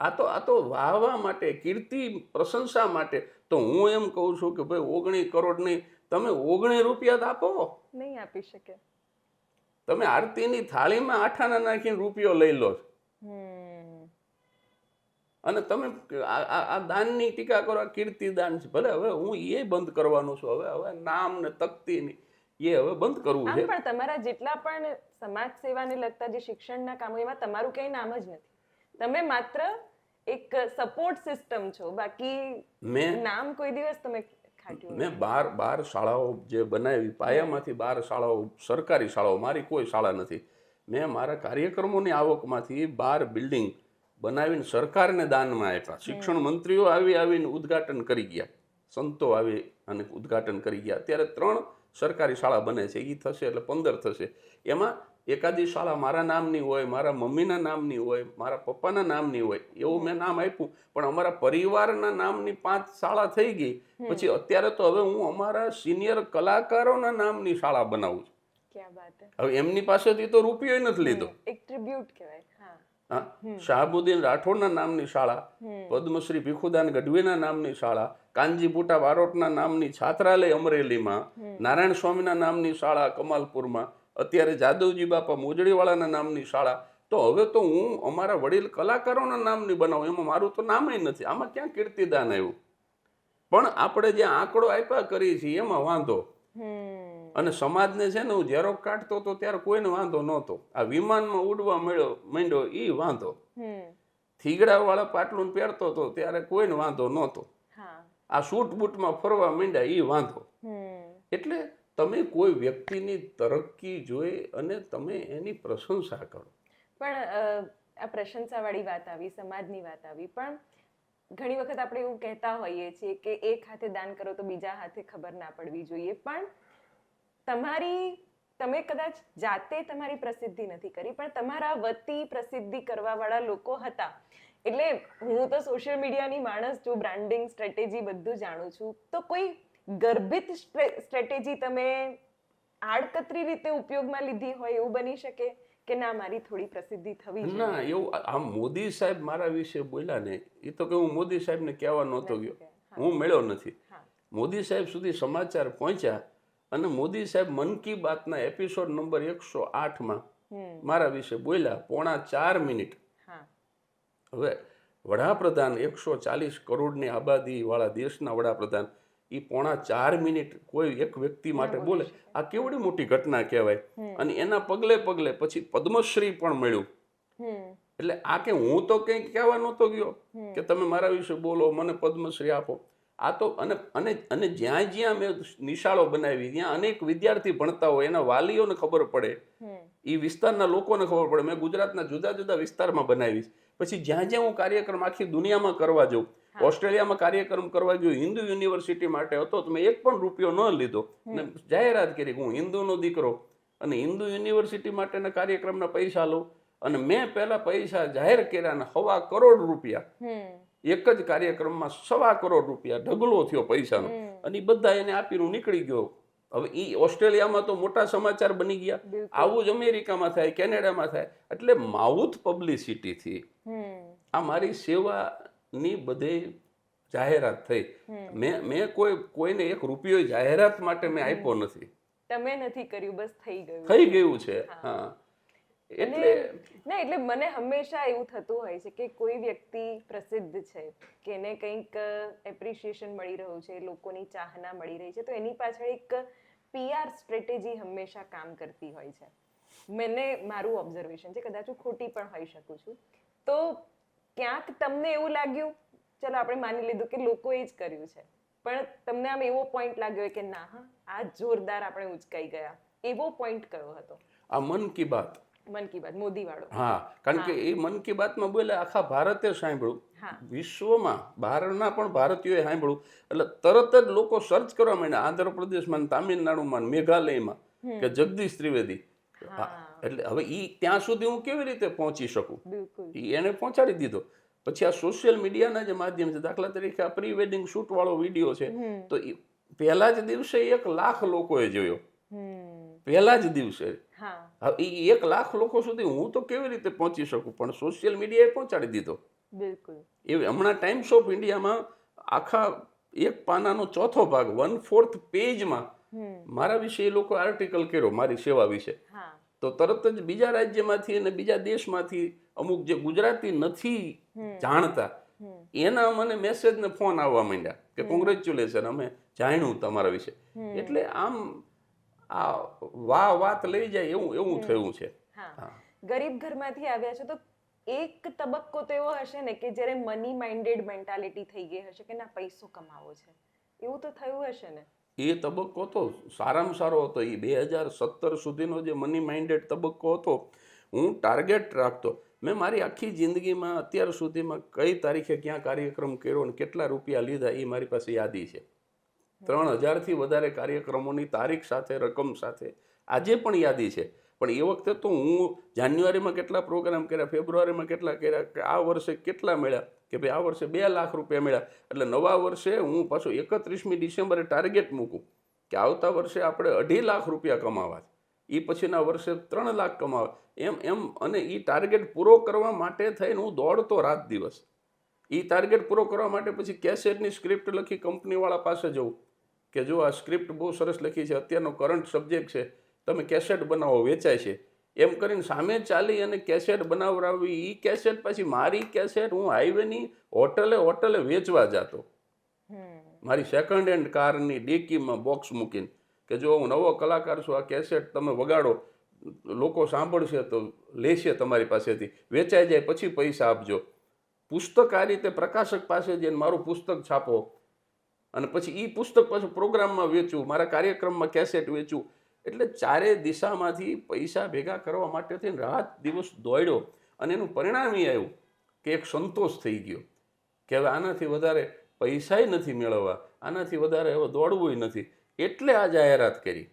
આ તો વાહવા માટે, કીર્તિ પ્રશંસા માટે. તો હું એમ કહું છું કે ભાઈ 19 કરોડ નહીં, તમે 19 રૂપિયા આપો, નહીં આપી શકે. તમે આરતીની થાળીમાં આઠાના નાખીને રૂપિયો લઈ લો અને તમે આ દાનની ટીકા કરો, આ કીર્તિદાન છે, ભલે હવે હું એ બંધ કરવાનો છું. હવે નામ ને તકતી એ હવે બંધ કરવું આમ છે. પણ તમારા જેટલા પણ સમાજ સેવાને લગતા જે શિક્ષણના કામો એમાં તમારું ક્યાંય નામ જ નથી. તમે માત્ર એક સપોર્ટ સિસ્ટમ છો, બાકી નામ કોઈ દિવસ તમે ખાટ્યું મેં 12 શાળાઓ જે બનાવી, પાયામાંથી 12 શાળાઓ, સરકારી શાળાઓ, મારી કોઈ શાળા નથી. મેં મારા કાર્યક્રમોની આવકમાંથી 12 બિલ્ડિંગ બનાવીને સરકારને દાનમાં આપ્યા. શિક્ષણ મંત્રીઓ આવીને ઉદ્ઘાટન કરી ગયા, સંતો આવી અને ઉદ્ઘાટન કરી ગયા. અત્યારે 3 સરકારી શાળા બને છે, એ થશે એટલે 15 થશે. એમાં એકાદી શાળા મારા નામની હોય, મારા મમ્મીના નામની હોય, મારા પપ્પાના નામની હોય, એવું મેં નામ આપ્યું. પણ અમારા પરિવારના નામની 5 શાળા થઈ ગઈ. પછી અત્યારે તો હવે હું અમારા સિનિયર કલાકારોના નામની શાળા બનાવું છું. ક્યાં વાત હે. હવે એમની પાસેથી તો રૂપિયો નથી લીધો. એક ટ્રિબ્યુટ કહેવાય. હા, શાહબુદ્દીન રાઠોડના નામની શાળા, પદ્મશ્રી ભીખુદાન ગઢવીના નામની શાળા, કાનજી બુટા બારોટના નામની છાત્રાલય અમરેલીમાં, નારાયણ સ્વામીના નામની શાળા કમાલપુરમાં, અત્યારે જાદવજી બાપા મોજડીવાળાના નામની શાળા. તો હવે તો હું અમારા વડીલ કલાકારોના નામની બનાવું, એમાં મારું તો નામય નથી. આમાં ક્યાં કીર્તિદાન આવ્યું? પણ આપણે જે આંકડો આપ્યા કરીએ છીએ એમાં વાંધો. અને સમાજને છે ને, હું ઝેરોક કાઢતો હતો ત્યારે કોઈને વાંધો નહોતો. આ વિમાનમાં ઉડવા માંડ્યો એ વાંધો. થીગડા વાળા પાટલું પહેરતો હતો ત્યારે કોઈને વાંધો નહોતો. આ સૂટ બૂટમાં ફરવા માંડ્યા એ વાંધો. એટલે તમે કોઈ વ્યક્તિની તરક્કી જોઈ અને તમે એની પ્રશંસા કરો. પણ આ પ્રશંસાવાળી વાત આવી, સમાજની વાત આવી, પણ ઘણી વખત આપણે એવું કહેતા હોઈએ છીએ કે એક હાથે દાન કરો તો બીજા હાથે ખબર ના પડવી જોઈએ. પણ તમે કદાચ જાતે તમારી પ્રસિદ્ધિ નથી કરી, પણ તમારા વતી પ્રસિદ્ધિ કરવાવાળા લોકો હતા. એટલે હું તો સોશિયલ મીડિયાની માણસ છું, બ્રાન્ડિંગ સ્ટ્રેટેજી બધું જાણું છું. તો કોઈ ગર્ભિત સ્ટ્રેટેજી તમે આડકતરી રીતે ઉપયોગમાં લીધી હોય એવું બની શકે કે ના, મારી થોડી પ્રસિદ્ધિ થવી જોઈએ? ના, એવું આ મોદી સાહેબ મારા વિશે બોલ્યા ને, એ તો કે હું મોદી સાહેબને કહેવા નહોતો ગયો, હું મળ્યો નથી. મોદી સાહેબ સુધી સમાચાર પહોંચ્યા અને મોદી સાહેબ મન કી બાતના એપિસોડ નંબર 108માં મારા વિશે બોલ્યા 4.5 મિનિટ. હવે વડાપ્રધાન 140 કરોડની આબાદી વાળા દેશના વડાપ્રધાન એ 4.5 મિનિટ કોઈ એક વ્યક્તિ માટે બોલે, આ કેવડી મોટી ઘટના કહેવાય. અને એના પગલે પગલે પછી પદ્મશ્રી પણ મળ્યું. એટલે આ કે હું તો કંઈક કહેવા નહોતો ગયો કે તમે મારા વિશે બોલો, મને પદ્મશ્રી આપો. આ તો અને જ્યાં જ્યાં મેં નિશાળો બનાવી, ત્યાં અનેક વિદ્યાર્થી ભણતા હોય, એના વાલીઓને ખબર પડે, એ વિસ્તારના લોકોને ખબર પડે. મેં ગુજરાતના જુદા જુદા વિસ્તારમાં બનાવીશ. પછી જ્યાં જ્યાં હું કાર્યક્રમ આખી દુનિયામાં કરવા જાઉં, ઓસ્ટ્રેલિયામાં કાર્યક્રમ કરવા ગયો, હિન્દુ યુનિવર્સિટી માટે હતો, તો મેં એક પણ રૂપિયો ન લીધો અને જાહેરાત કરી કે હું હિન્દુનો દીકરો અને હિન્દુ યુનિવર્સિટી માટેના કાર્યક્રમના પૈસા લઉં. અને મેં પહેલા પૈસા જાહેર કર્યા ને 1.25 કરોડ રૂપિયા એક જ કાર્યક્રમમાં 1.25 કરોડ રૂપિયા ઢગલો થયો પૈસાનો. અને એ બધા એને આપીને નીકળી ગયો. હવે એ ઓસ્ટ્રેલિયામાં તો મોટા સમાચાર બની ગયા. આવું જ અમેરિકામાં થાય, કેનેડામાં થાય. એટલે માઉથ પબ્લિસિટીથી આ મારી સેવાની બધે જાહેરાત થઈ. મેં કોઈને 1 રૂપિયો જાહેરાત માટે મેં આપ્યો નથી. તમે નથી કર્યું, બસ થઈ ગયું છે. હા, એટલે મને હંમેશા એવું થતું હોય છે કે કોઈ વ્યક્તિ પ્રસિદ્ધ છે કે એને કંઈક એપ્રિશિએશન મળી રહ્યું છે, લોકોની ચાહના મળી રહી છે, તો એની પાછળ એક PR સ્ટ્રેટેજી હંમેશા કામ કરતી હોય છે. મારું ઓબ્ઝર્વેશન છે, કદાચ હું ખોટી પણ હોઈ શકું છું. તો ક્યાંક તમને એવું લાગ્યું, ચલો આપણે માની લીધું કે લોકોએ જ કર્યું છે, પણ તમને આમ એવો પોઈન્ટ લાગ્યો કે ના, આ જોરદાર આપણે ઉચકાઈ ગયા, એવો પોઈન્ટ કયો હતો? આ મન કી બાત મોદી વાળો. હા, કારણ કે એ મન કી બાતમાં બોલ્યા, આખા ભારતે સાંભળ્યું, વિશ્વમાં બહારના પણ ભારતીયોએ સાંભળ્યું. એટલે તરત જ લોકો સર્ચ કરવા માંડ્યા, આંધ્રપ્રદેશમાં, તામિલનાડુમાં, મેઘાલયમાં કે જગદીશ ત્રિવેદી. એટલે હવે ત્યાં સુધી હું કેવી રીતે પહોંચી શકું? એને પહોંચાડી દીધો. પછી આ સોશિયલ મીડિયાના જે માધ્યમ છે, દાખલા તરીકે આ પ્રી વેડિંગ શૂટ વાળો વિડીયો છે, તો પહેલા જ દિવસે 1 લાખ લોકોએ જોયો. પહેલા જ દિવસે. એ 1 લાખ લોકો સુધી હું તો કેવી રીતે પહોંચી શકું? પણ સોશિયલ મીડિયાએ પહોંચાડી દીધો. બિલકુલ. એ હમણાં ટાઈમ્સ ઓફ ઇન્ડિયામાં આખા 1 પાનાનો 4થો ભાગ 1/4 પેજમાં મારા વિશે એ લોકો આર્ટિકલ કર્યો, મારી સેવા વિશે. તો તરત જ બીજા રાજ્યમાંથી અને બીજા દેશમાંથી અમુક જે ગુજરાતી નથી જાણતા એના મને મેસેજ ને ફોન આવવા માંડ્યા કે કોંગ્રેચ્યુલેશન, અમે જાણ્યું તમારા વિશે. એટલે આમ આ વાત લઈ જાય એવું એવું થયું છે. હા, ગરીબ ઘરમાંથી આવ્યા છો તો એક તબક્કો તો એવો હશે ને કે જ્યારે મની માઇન્ડેડ મેન્ટાલિટી થઈ ગઈ હશે કે ના પૈસો કમાવો છે, એવું તો થયું હશે ને? એ તબક્કો તો સારામાં સારો હતો. એ 2017 સુધીનો જે મની માઇન્ડેડ તબક્કો હતો, હું ટાર્ગેટ રાખતો. મેં મારી આખી જિંદગીમાં અત્યાર સુધીમાં કઈ તારીખે ક્યાં કાર્યક્રમ કર્યો અને કેટલા રૂપિયા લીધા એ મારી પાસે યાદી છે. 3000થી વધારે કાર્યક્રમોની તારીખ સાથે, રકમ સાથે આજે પણ યાદી છે. પણ એ વખતે તો હું જાન્યુઆરીમાં કેટલા પ્રોગ્રામ કર્યા, ફેબ્રુઆરીમાં કેટલા કર્યા, કે આ વર્ષે કેટલા મળ્યા, કે ભાઈ આ વર્ષે 2 લાખ રૂપિયા મળ્યા. એટલે નવા વર્ષે હું પાછું 31મી ડિસેમ્બરે ટાર્ગેટ મૂકું કે આવતા વર્ષે આપણે 2.5 લાખ રૂપિયા કમાવા, એ પછીના વર્ષે 3 લાખ કમાવા, એમ. અને એ ટાર્ગેટ પૂરો કરવા માટે થઈને હું દોડતો રાત દિવસ. એ ટાર્ગેટ પૂરો કરવા માટે પછી કેસેટની સ્ક્રિપ્ટ લખી કંપનીવાળા પાસે જવું કે જો આ સ્ક્રિપ્ટ બહુ સરસ લખી છે, અત્યારનો કરંટ સબ્જેક્ટ છે, તમે કેસેટ બનાવો, વેચાય છે. એમ કરીને સામે ચાલી અને કેસેટ બનાવરાવી. એ કેસેટ પછી મારી કેસેટ હું હાઈવેની હોટલે વેચવા જતો, મારી સેકન્ડ હેન્ડ કારની ડેકીમાં બોક્સ મૂકીને કે જો હું નવો કલાકાર છું, આ કેસેટ તમે વગાડો, લોકો સાંભળશે તો લેશે તમારી પાસેથી, વેચાઈ જાય પછી પૈસા આપજો. પુસ્તક આ રીતે પ્રકાશક પાસે જઈને મારું પુસ્તક છાપો અને પછી એ પુસ્તક પાછું પ્રોગ્રામમાં વેચવું, મારા કાર્યક્રમમાં કેસેટ વેચવું. એટલે ચારે દિશામાંથી પૈસા ભેગા કરવા માટે થઈને રાત દિવસ દોડ્યો. અને એનું પરિણામ એ આવ્યું કે એક સંતોષ થઈ ગયો કે હવે આનાથી વધારે પૈસાય નથી મેળવવા, આનાથી વધારે હવે દોડવું નથી. એટલે આ જાહેરાત કરી.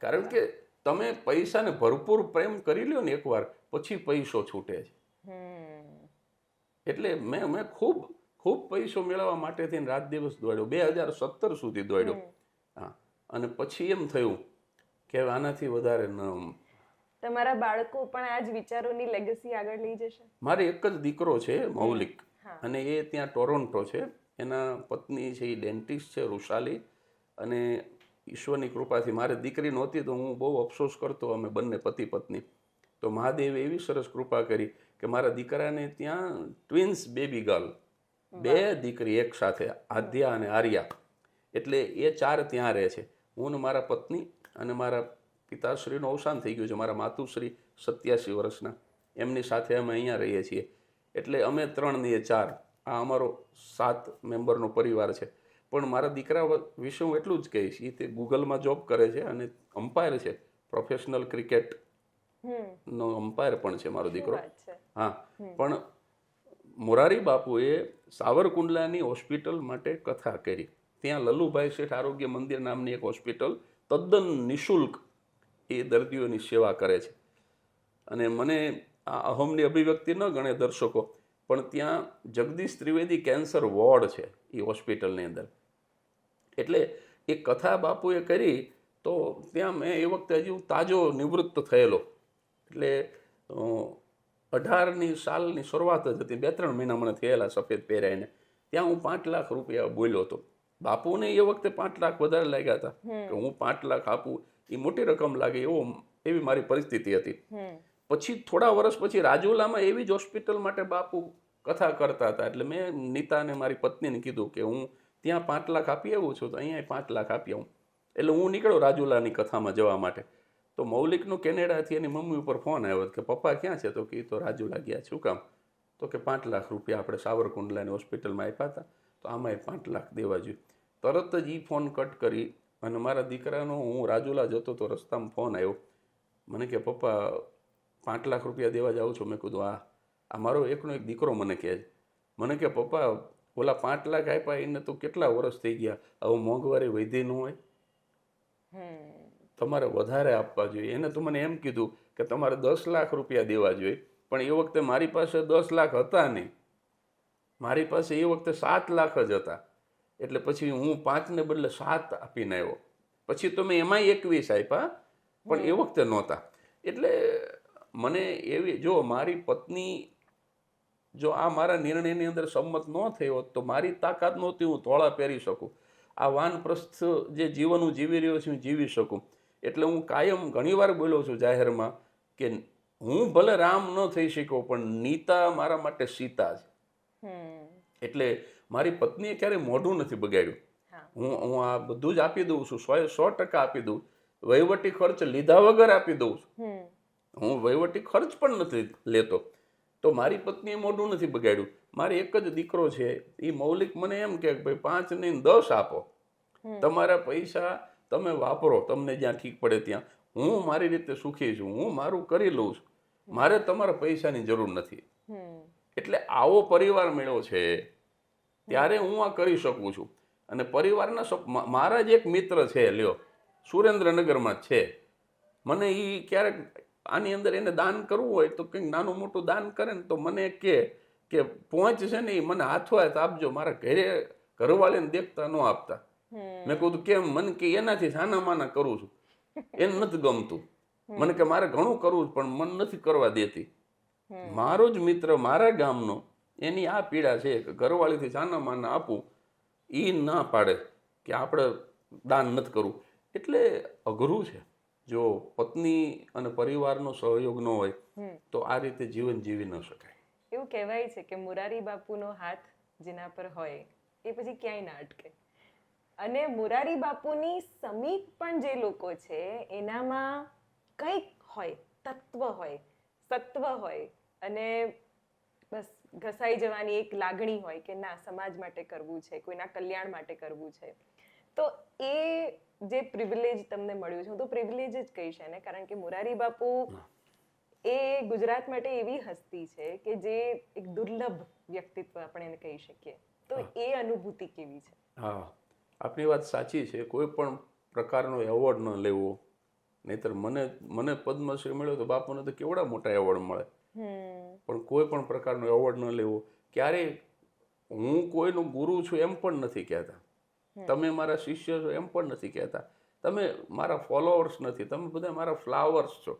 કારણ કે તમે પૈસાને ભરપૂર પ્રેમ કરી લ્યો ને એકવાર, પછી પૈસો છૂટે છે. એટલે મેં ખૂબ પૈસો મેળવવા માટે થઈને રાત દિવસ દોડ્યો, 2017 સુધી દોડ્યો. હા, અને પછી એમ થયું કે આનાથી વધારે ન. તમારા બાળકો પણ આ જ વિચારોની લેગસી આગળ લઈ જશે? મારે એક જ દીકરો છે, મૌલિક, અને એ ત્યાં ટોરોન્ટો છે. એના પત્ની છે, એ ડેન્ટિસ્ટ છે, રુશાલી. અને ઈશ્વરની કૃપાથી મારી દીકરી નહોતી તો હું બહુ અફસોસ કરતો. અમે બંને પતિ પત્ની. તો મહાદેવે એવી સરસ કૃપા કરી કે મારા દીકરાને ત્યાં ટ્વિન્સ બેબી ગર્લ, 2 દીકરી એક સાથે, આદ્યા અને આર્યા. એટલે એ 4 ત્યાં રહે છે. હું ને મારા પત્ની અને મારા પિતાશ્રીનું અવસાન થઈ ગયું છે, મારા માતુશ્રી 87 વર્ષના, એમની સાથે અમે અહીંયા રહીએ છીએ. એટલે અમે 3 ને 4, આ અમારો 7 મેમ્બરનો પરિવાર છે. પણ મારા દીકરા વિશે હું એટલું જ કહીશ, એ તે ગૂગલમાં જોબ કરે છે અને અમ્પાયર છે, પ્રોફેશનલ ક્રિકેટનો અમ્પાયર પણ છે મારો દીકરો. હા, પણ મોરારી બાપુએ સાવરકુંડલાની હોસ્પિટલ માટે કથા કરી. ત્યાં લલ્લુભાઈ શેઠ આરોગ્ય મંદિર નામની એક હોસ્પિટલ તદ્દન નિઃશુલ્ક એ દર્દીઓની સેવા કરે છે. અને મને આ અહમની અભિવ્યક્તિ ન ગણે દર્શકો, પણ ત્યાં જગદીશ ત્રિવેદી કેન્સર વોર્ડ છે એ હોસ્પિટલની અંદર. એટલે એ કથા બાપુએ કરી તો ત્યાં મેં એ વખતે હજી હું તાજો નિવૃત્ત થયેલો, એટલે 18ની સાલની શરૂઆત જ હતી, 2-3 મહિના મને થયેલા સફેદ પહેરાઈને. ત્યાં હું 5 લાખ રૂપિયા બોલ્યો હતો. બાપુને એ વખતે 5 લાખ વધારે લાગ્યા હતા કે હું 5 લાખ આપું એ મોટી રકમ લાગે એવી મારી પરિસ્થિતિ હતી. પછી થોડા વર્ષ પછી રાજુલામાં એવી જ હોસ્પિટલ માટે બાપુ કથા કરતા હતા. એટલે મેં નીતાને મારી પત્નીને કીધું કે હું ત્યાં 5 લાખ આપી આવું છું, તો અહીંયા 5 લાખ આપી આવું. એટલે હું નીકળ્યો રાજુલાની કથામાં જવા માટે. તો મૌલિકનો કેનેડાથી એની મમ્મી ઉપર ફોન આવ્યો કે પપ્પા ક્યાં છે? તો કે તો રાજુલા ગયા. શું કામ? તો કે 5 લાખ રૂપિયા આપણે સાવરકુંડલાની હોસ્પિટલમાં આપ્યા હતા, તો આમાં 5 લાખ દેવા જોઈએ. તરત જ એ ફોન કટ કરી અને મારા દીકરાનો, હું રાજુલા જતો તો રસ્તામાં ફોન આવ્યો. મને કે પપ્પા 5 લાખ રૂપિયા દેવા જાઉં છું. મેં કીધું આ મારો એકનો એક દીકરો મને કહે છે. મને કે પપ્પા ઓલા 5 લાખ આપ્યા એને તો કેટલા વર્ષ થઈ ગયા, હવે મોંઘવારી વધી ન હોય, તમારે વધારે આપવા જોઈએ. એને તો મને એમ કીધું કે તમારે 10 લાખ રૂપિયા દેવા જોઈએ. પણ એ વખતે મારી પાસે 10 લાખ હતા નહીં, મારી પાસે એ વખતે 7 લાખ જ હતા. એટલે પછી હું 5 ને બદલે 7 આપીને આવ્યો. પછી તો મેં એમાંય 21 આપ્યા, પણ એ વખતે નહોતા. એટલે મને એવી, જો મારી પત્ની જો આ મારા નિર્ણયની અંદર સંમત ન થઈ હોત તો મારી તાકાત નહોતી હું ધોળા પહેરી શકું, આ વાનપ્રસ્થ જે જીવન હું જીવી રહ્યો છું જીવી શકું. એટલે હું કાયમ ઘણીવાર બોલ્યો છું જાહેરમાં કે હું ભલે રામ ન થઈ શક્યો પણ નીતા મારા માટે સીતા છે. એટલે મારી પત્નીએ ક્યારેય મોઢું નથી બગાડ્યું. હું આ બધું જ આપી દઉં છું, 100% આપી દઉં. વહીવટી ખર્ચ લીધા વગર આપી દઉં છું. હું વહીવટી ખર્ચ પણ નથી લેતો. તો મારી પત્નીએ મોઢું નથી બગાડ્યું. મારે એક જ દીકરો છે, એ મૌલિક મને એમ કે ભાઈ 5 નહીં 10 આપો, તમારા પૈસા તમે વાપરો, તમને જ્યાં ઠીક પડે ત્યાં. હું મારી રીતે સુખી છું, હું મારું કરી લઉં છું, મારે તમારા પૈસાની જરૂર નથી. એટલે આવો પરિવાર મળ્યો છે ત્યારે હું આ કરી શકું છું. અને પરિવારના મારા જ એક મિત્ર છે, લ્યો, સુરેન્દ્રનગરમાં છે. મને એ ક્યારેક આની અંદર એને દાન કરવું હોય તો કંઈક નાનું મોટું દાન કરે ને તો મને કે પહોંચ છે ને એ મને હાથો હાથ આપજો, મારા ઘરે ઘરવાળીને દેખતા ન આપતા. મેં કહું કેમ? મને કે એનાથી સાના માના કરું છું, એને નથી ગમતું. મને કે મારે ઘણું કરવું પણ મને નથી કરવા દેતી. મારો જ મિત્ર મારા ગામનો, એની આ પીડા છે કે ઘરવાળીથી સાના માના આપું, એ ના પાડે કે આપણે દાન નથી કરવું. એટલે અઘરું છે. જો પત્ની અને પરિવારનો સહયોગ ન હોય તો આ રીતે જીવન જીવી ન શકાય. એવું કહેવાય છે કે મોરારી બાપુનો હાથ જેના પર હોય એ પછી ક્યાંય ના અટકે. અને મોરારી બાપુની સમીપ પણ જે લોકો છે એનામાં કંઈક હોય, તત્વ હોય, સત્વ હોય, અને બસ ઘસાઈ જવાની એક લાગણી હોય કે ના, સમાજ માટે કરવું છે, કોઈના કલ્યાણ માટે કરવું છે. તો એ જે પ્રિવિલેજ તમને મળ્યું છે, હું તો પ્રિવિલેજ જ કહીશ એને, કારણ કે મોરારી બાપુ એ ગુજરાત માટે એવી હસ્તી છે કે જે એક દુર્લભ વ્યક્તિત્વ આપણે એને કહી શકીએ. તો એ અનુભૂતિ કેવી છે? હા, આપની વાત સાચી છે. કોઈ પણ પ્રકારનો એવોર્ડ ન લેવો, નહીતર મને પદ્મશ્રી મળ્યો તો બાપુને તો કેવડા મોટા એવોર્ડ મળે. પણ કોઈ પણ પ્રકારનો એવોર્ડ ન લેવો. ક્યારેય હું કોઈનો ગુરુ છું એમ પણ નથી કહેતા, તમે મારા શિષ્ય છો એમ પણ નથી કહેતા, તમે મારા ફોલોઅર્સ નથી, તમે બધા મારા ફ્લાવર્સ છો,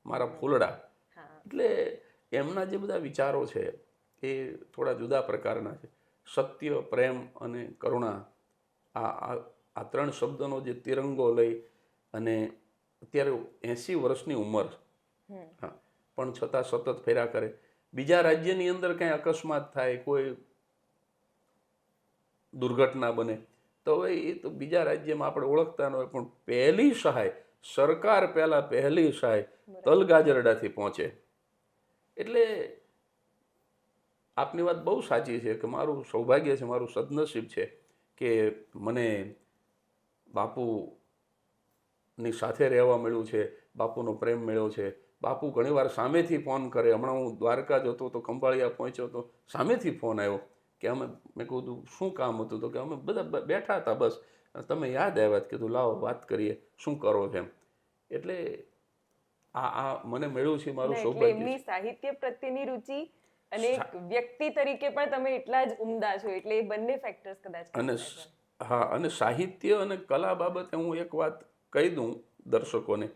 મારા ફૂલડા. એટલે એમના જે બધા વિચારો છે એ થોડા જુદા પ્રકારના છે. સત્ય, પ્રેમ અને કરુણા, આ 3 શબ્દનો જે તિરંગો લઈ અને અત્યારે 80 વર્ષની ઉંમર, હા, પણ છતાં સતત ફેર્યા કરે. બીજા રાજ્યની અંદર કંઈ અકસ્માત થાય, કોઈ દુર્ઘટના બને તો હવે એ તો બીજા રાજ્યમાં આપણે ઓળખતા ન હોય, પણ પહેલી સહાય સરકાર પહેલા પહેલી સહાય તલગાજરડાથી પહોંચે. એટલે આપની વાત બહુ સાચી છે કે મારું સૌભાગ્ય છે, મારું સદનસીબ છે કે મને બાપુની સાથે રહેવા મળ્યું છે, બાપુનો પ્રેમ મળ્યો છે. બાપુ ઘણીવાર સામેથી ફોન કરે. હમણાં હું દ્વારકા જતો તો ખંભાળિયા પહોંચ્યો તો સામેથી ફોન આવ્યો કે મેં કહ્યું શું કામ હતું? તો કે અમે બધા બેઠા હતા, બસ તમે યાદ આવ્યા, કીધું લાવો વાત કરીએ, શું કરો છો એમ. એટલે આ મને મળ્યું છે, મારું સૌભાગ્ય. એમની સાહિત્ય પ્રત્યેની રુચિ અને એક વ્યક્તિ તરીકે પણ તમે એટલા જ ઉમદા છો, એટલે એ બંને ફેક્ટર્સ કદાચ. અને હા, અને સાહિત્ય અને કલા બાબતે હું એક વાત કહી દઉં દર્શકોને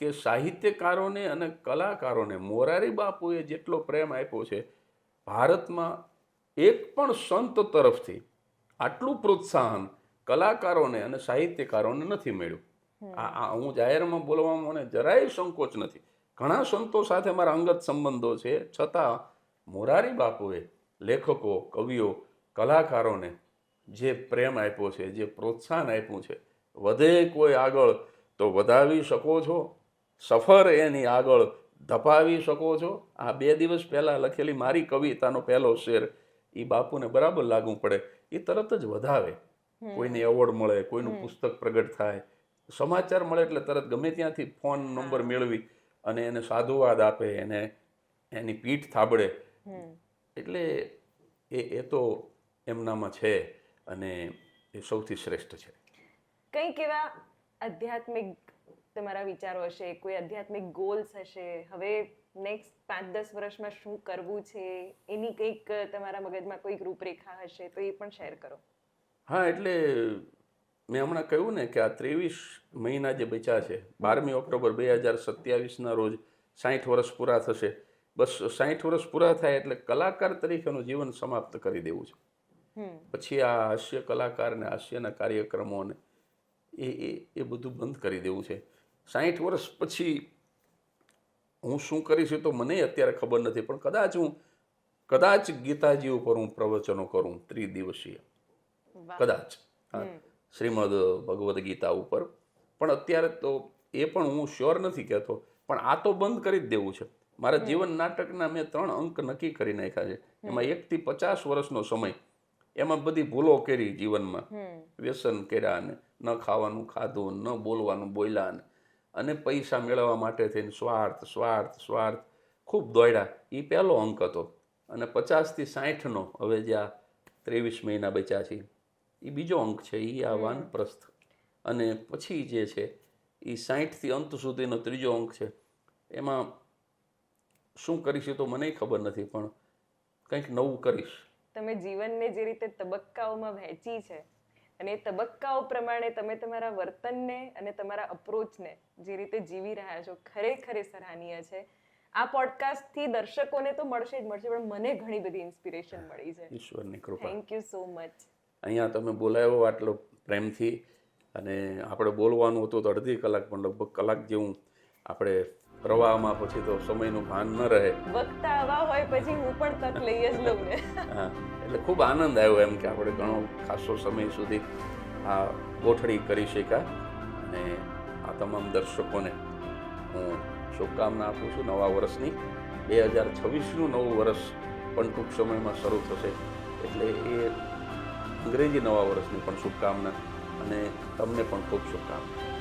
કે સાહિત્યકારોને અને કલાકારોને મોરારી બાપુએ જેટલો પ્રેમ આપ્યો છે, ભારતમાં એક પણ સંત તરફથી આટલું પ્રોત્સાહન કલાકારોને અને સાહિત્યકારોને નથી મળ્યું. હું જાહેરમાં બોલવામાં મને જરાય સંકોચ નથી. ઘણા સંતો સાથે મારા અંગત સંબંધો છે, છતાં મોરારી બાપુએ લેખકો, કવિઓ, કલાકારોને જે પ્રેમ આપ્યો છે, જે પ્રોત્સાહન આપ્યું છે, વધે કોઈ આગળ તો વધાવી શકો છો, સફર એની આગળ ધપાવી શકો છો. આ 2 દિવસ પહેલા લખેલી મારી કવિતાનો પહેલો શેર એ બાપુને બરાબર લાગુ પડે, એ તરત જ વધાવે. કોઈને એવોર્ડ મળે, કોઈનું પુસ્તક પ્રગટ થાય, સમાચાર મળે એટલે તરત ગમે ત્યાંથી ફોન નંબર મેળવી અને એને સાધુવાદ આપે, એને એની પીઠ થાબડે. એટલે એ તો એમનામાં છે અને એ સૌથી શ્રેષ્ઠ છે. કંઈક એવા આધ્યાત્મિક તમારા વિચારો હશે, કોઈ આધ્યાત્મિક ગોલ્સ હશે, હવે નેક્સ્ટ 5-10 વર્ષમાં શું કરવું છે એની કંઈક તમારા મગજમાં કોઈક રૂપરેખા હશે તો એ પણ શેર કરો. હા, એટલે મેં હમણાં કહ્યું ને કે આ 23 મહિના જે બચ્યા છે, 12મી ઓક્ટોબર 2027ના રોજ 60 વર્ષ પૂરા થશે. બસ 60 વર્ષ પૂરા થાય એટલે કલાકાર તરીકેનું જીવન સમાપ્ત કરી દેવું છે. પછી આ હાસ્ય કલાકાર ને હાસ્યના કાર્યક્રમોને એ બધું બંધ કરી દેવું છે. 60 વર્ષ પછી હું શું કરીશ એ તો મને અત્યારે ખબર નથી, પણ કદાચ ગીતાજી ઉપર હું પ્રવચનો કરું ત્રિદિવસીય, વાહ. કદાચ શ્રીમદ ભગવદ્ ગીતા ઉપર. પણ અત્યારે તો એ પણ હું શ્યોર નથી કહેતો, પણ આ તો બંધ કરી જ દેવું છે. મારા જીવન નાટકના મેં 3 અંક નક્કી કરી નાખ્યા છે. એમાં 1 થી 50 વર્ષનો સમય, એમાં બધી ભૂલો કરી જીવનમાં, વ્યસન કર્યા ને ન ખાવાનું ખાધું, ન બોલવાનું બોલ્યા ને, અને પૈસા મેળવવા માટે થઈને સ્વાર્થ સ્વાર્થ સ્વાર્થ ખૂબ દોડ્યા. એ પહેલો અંક હતો. અને 50 થી 60નો હવે જે આ 23 મહિના બચ્યા છે એ બીજો અંક છે, એ આ વાનપ્રસ્થ. અને પછી જે છે એ 60 થી અંત સુધીનો ત્રીજો અંક છે. એમાં શું કરીશ એ તો મને ખબર નથી, પણ કંઈક નવું કરીશ. તમે જીવનને જે રીતે તબક્કાઓમાં વહેંચી છે અને એ તબક્કાઓ પ્રમાણે તમે તમારા વર્તનને અને તમારા અપ્રોચને જે રીતે જીવી રહ્યા છો, ખરેખર એ સરાહનીય છે. આ પોડકાસ્ટથી દર્શકોને તો મળશે જ મળશે, પણ મને ઘણી બધી ઇન્સ્પિરેશન મળી છે. ઈશ્વરની કૃપા. Thank you so much. અહીંયા તમે બોલાવ્યો આટલો પ્રેમથી, અને આપણે બોલવાનું હતું તો અડધી કલાક, પણ લગભગ કલાક જેવું આપણે પ્રવાહમાં, પછી તો સમયનું ભાન ન રહે. વક્તા આવા હોય પછી હું પણ તક લઈ જ લઉં ને. હા, એટલે ખૂબ આનંદ આવ્યો એમ કે આપણે ઘણો ખાસો સમય સુધી આ ગોઠડી કરી શક્યા. અને આ તમામ દર્શકોને હું શુભકામના આપું છું નવા વર્ષની. 2026નું નવું વર્ષ પણ ટૂંક સમયમાં શરૂ થશે, એટલે એ અંગ્રેજી નવા વર્ષની પણ શુભકામના, અને તમને પણ ખૂબ શુભકામના.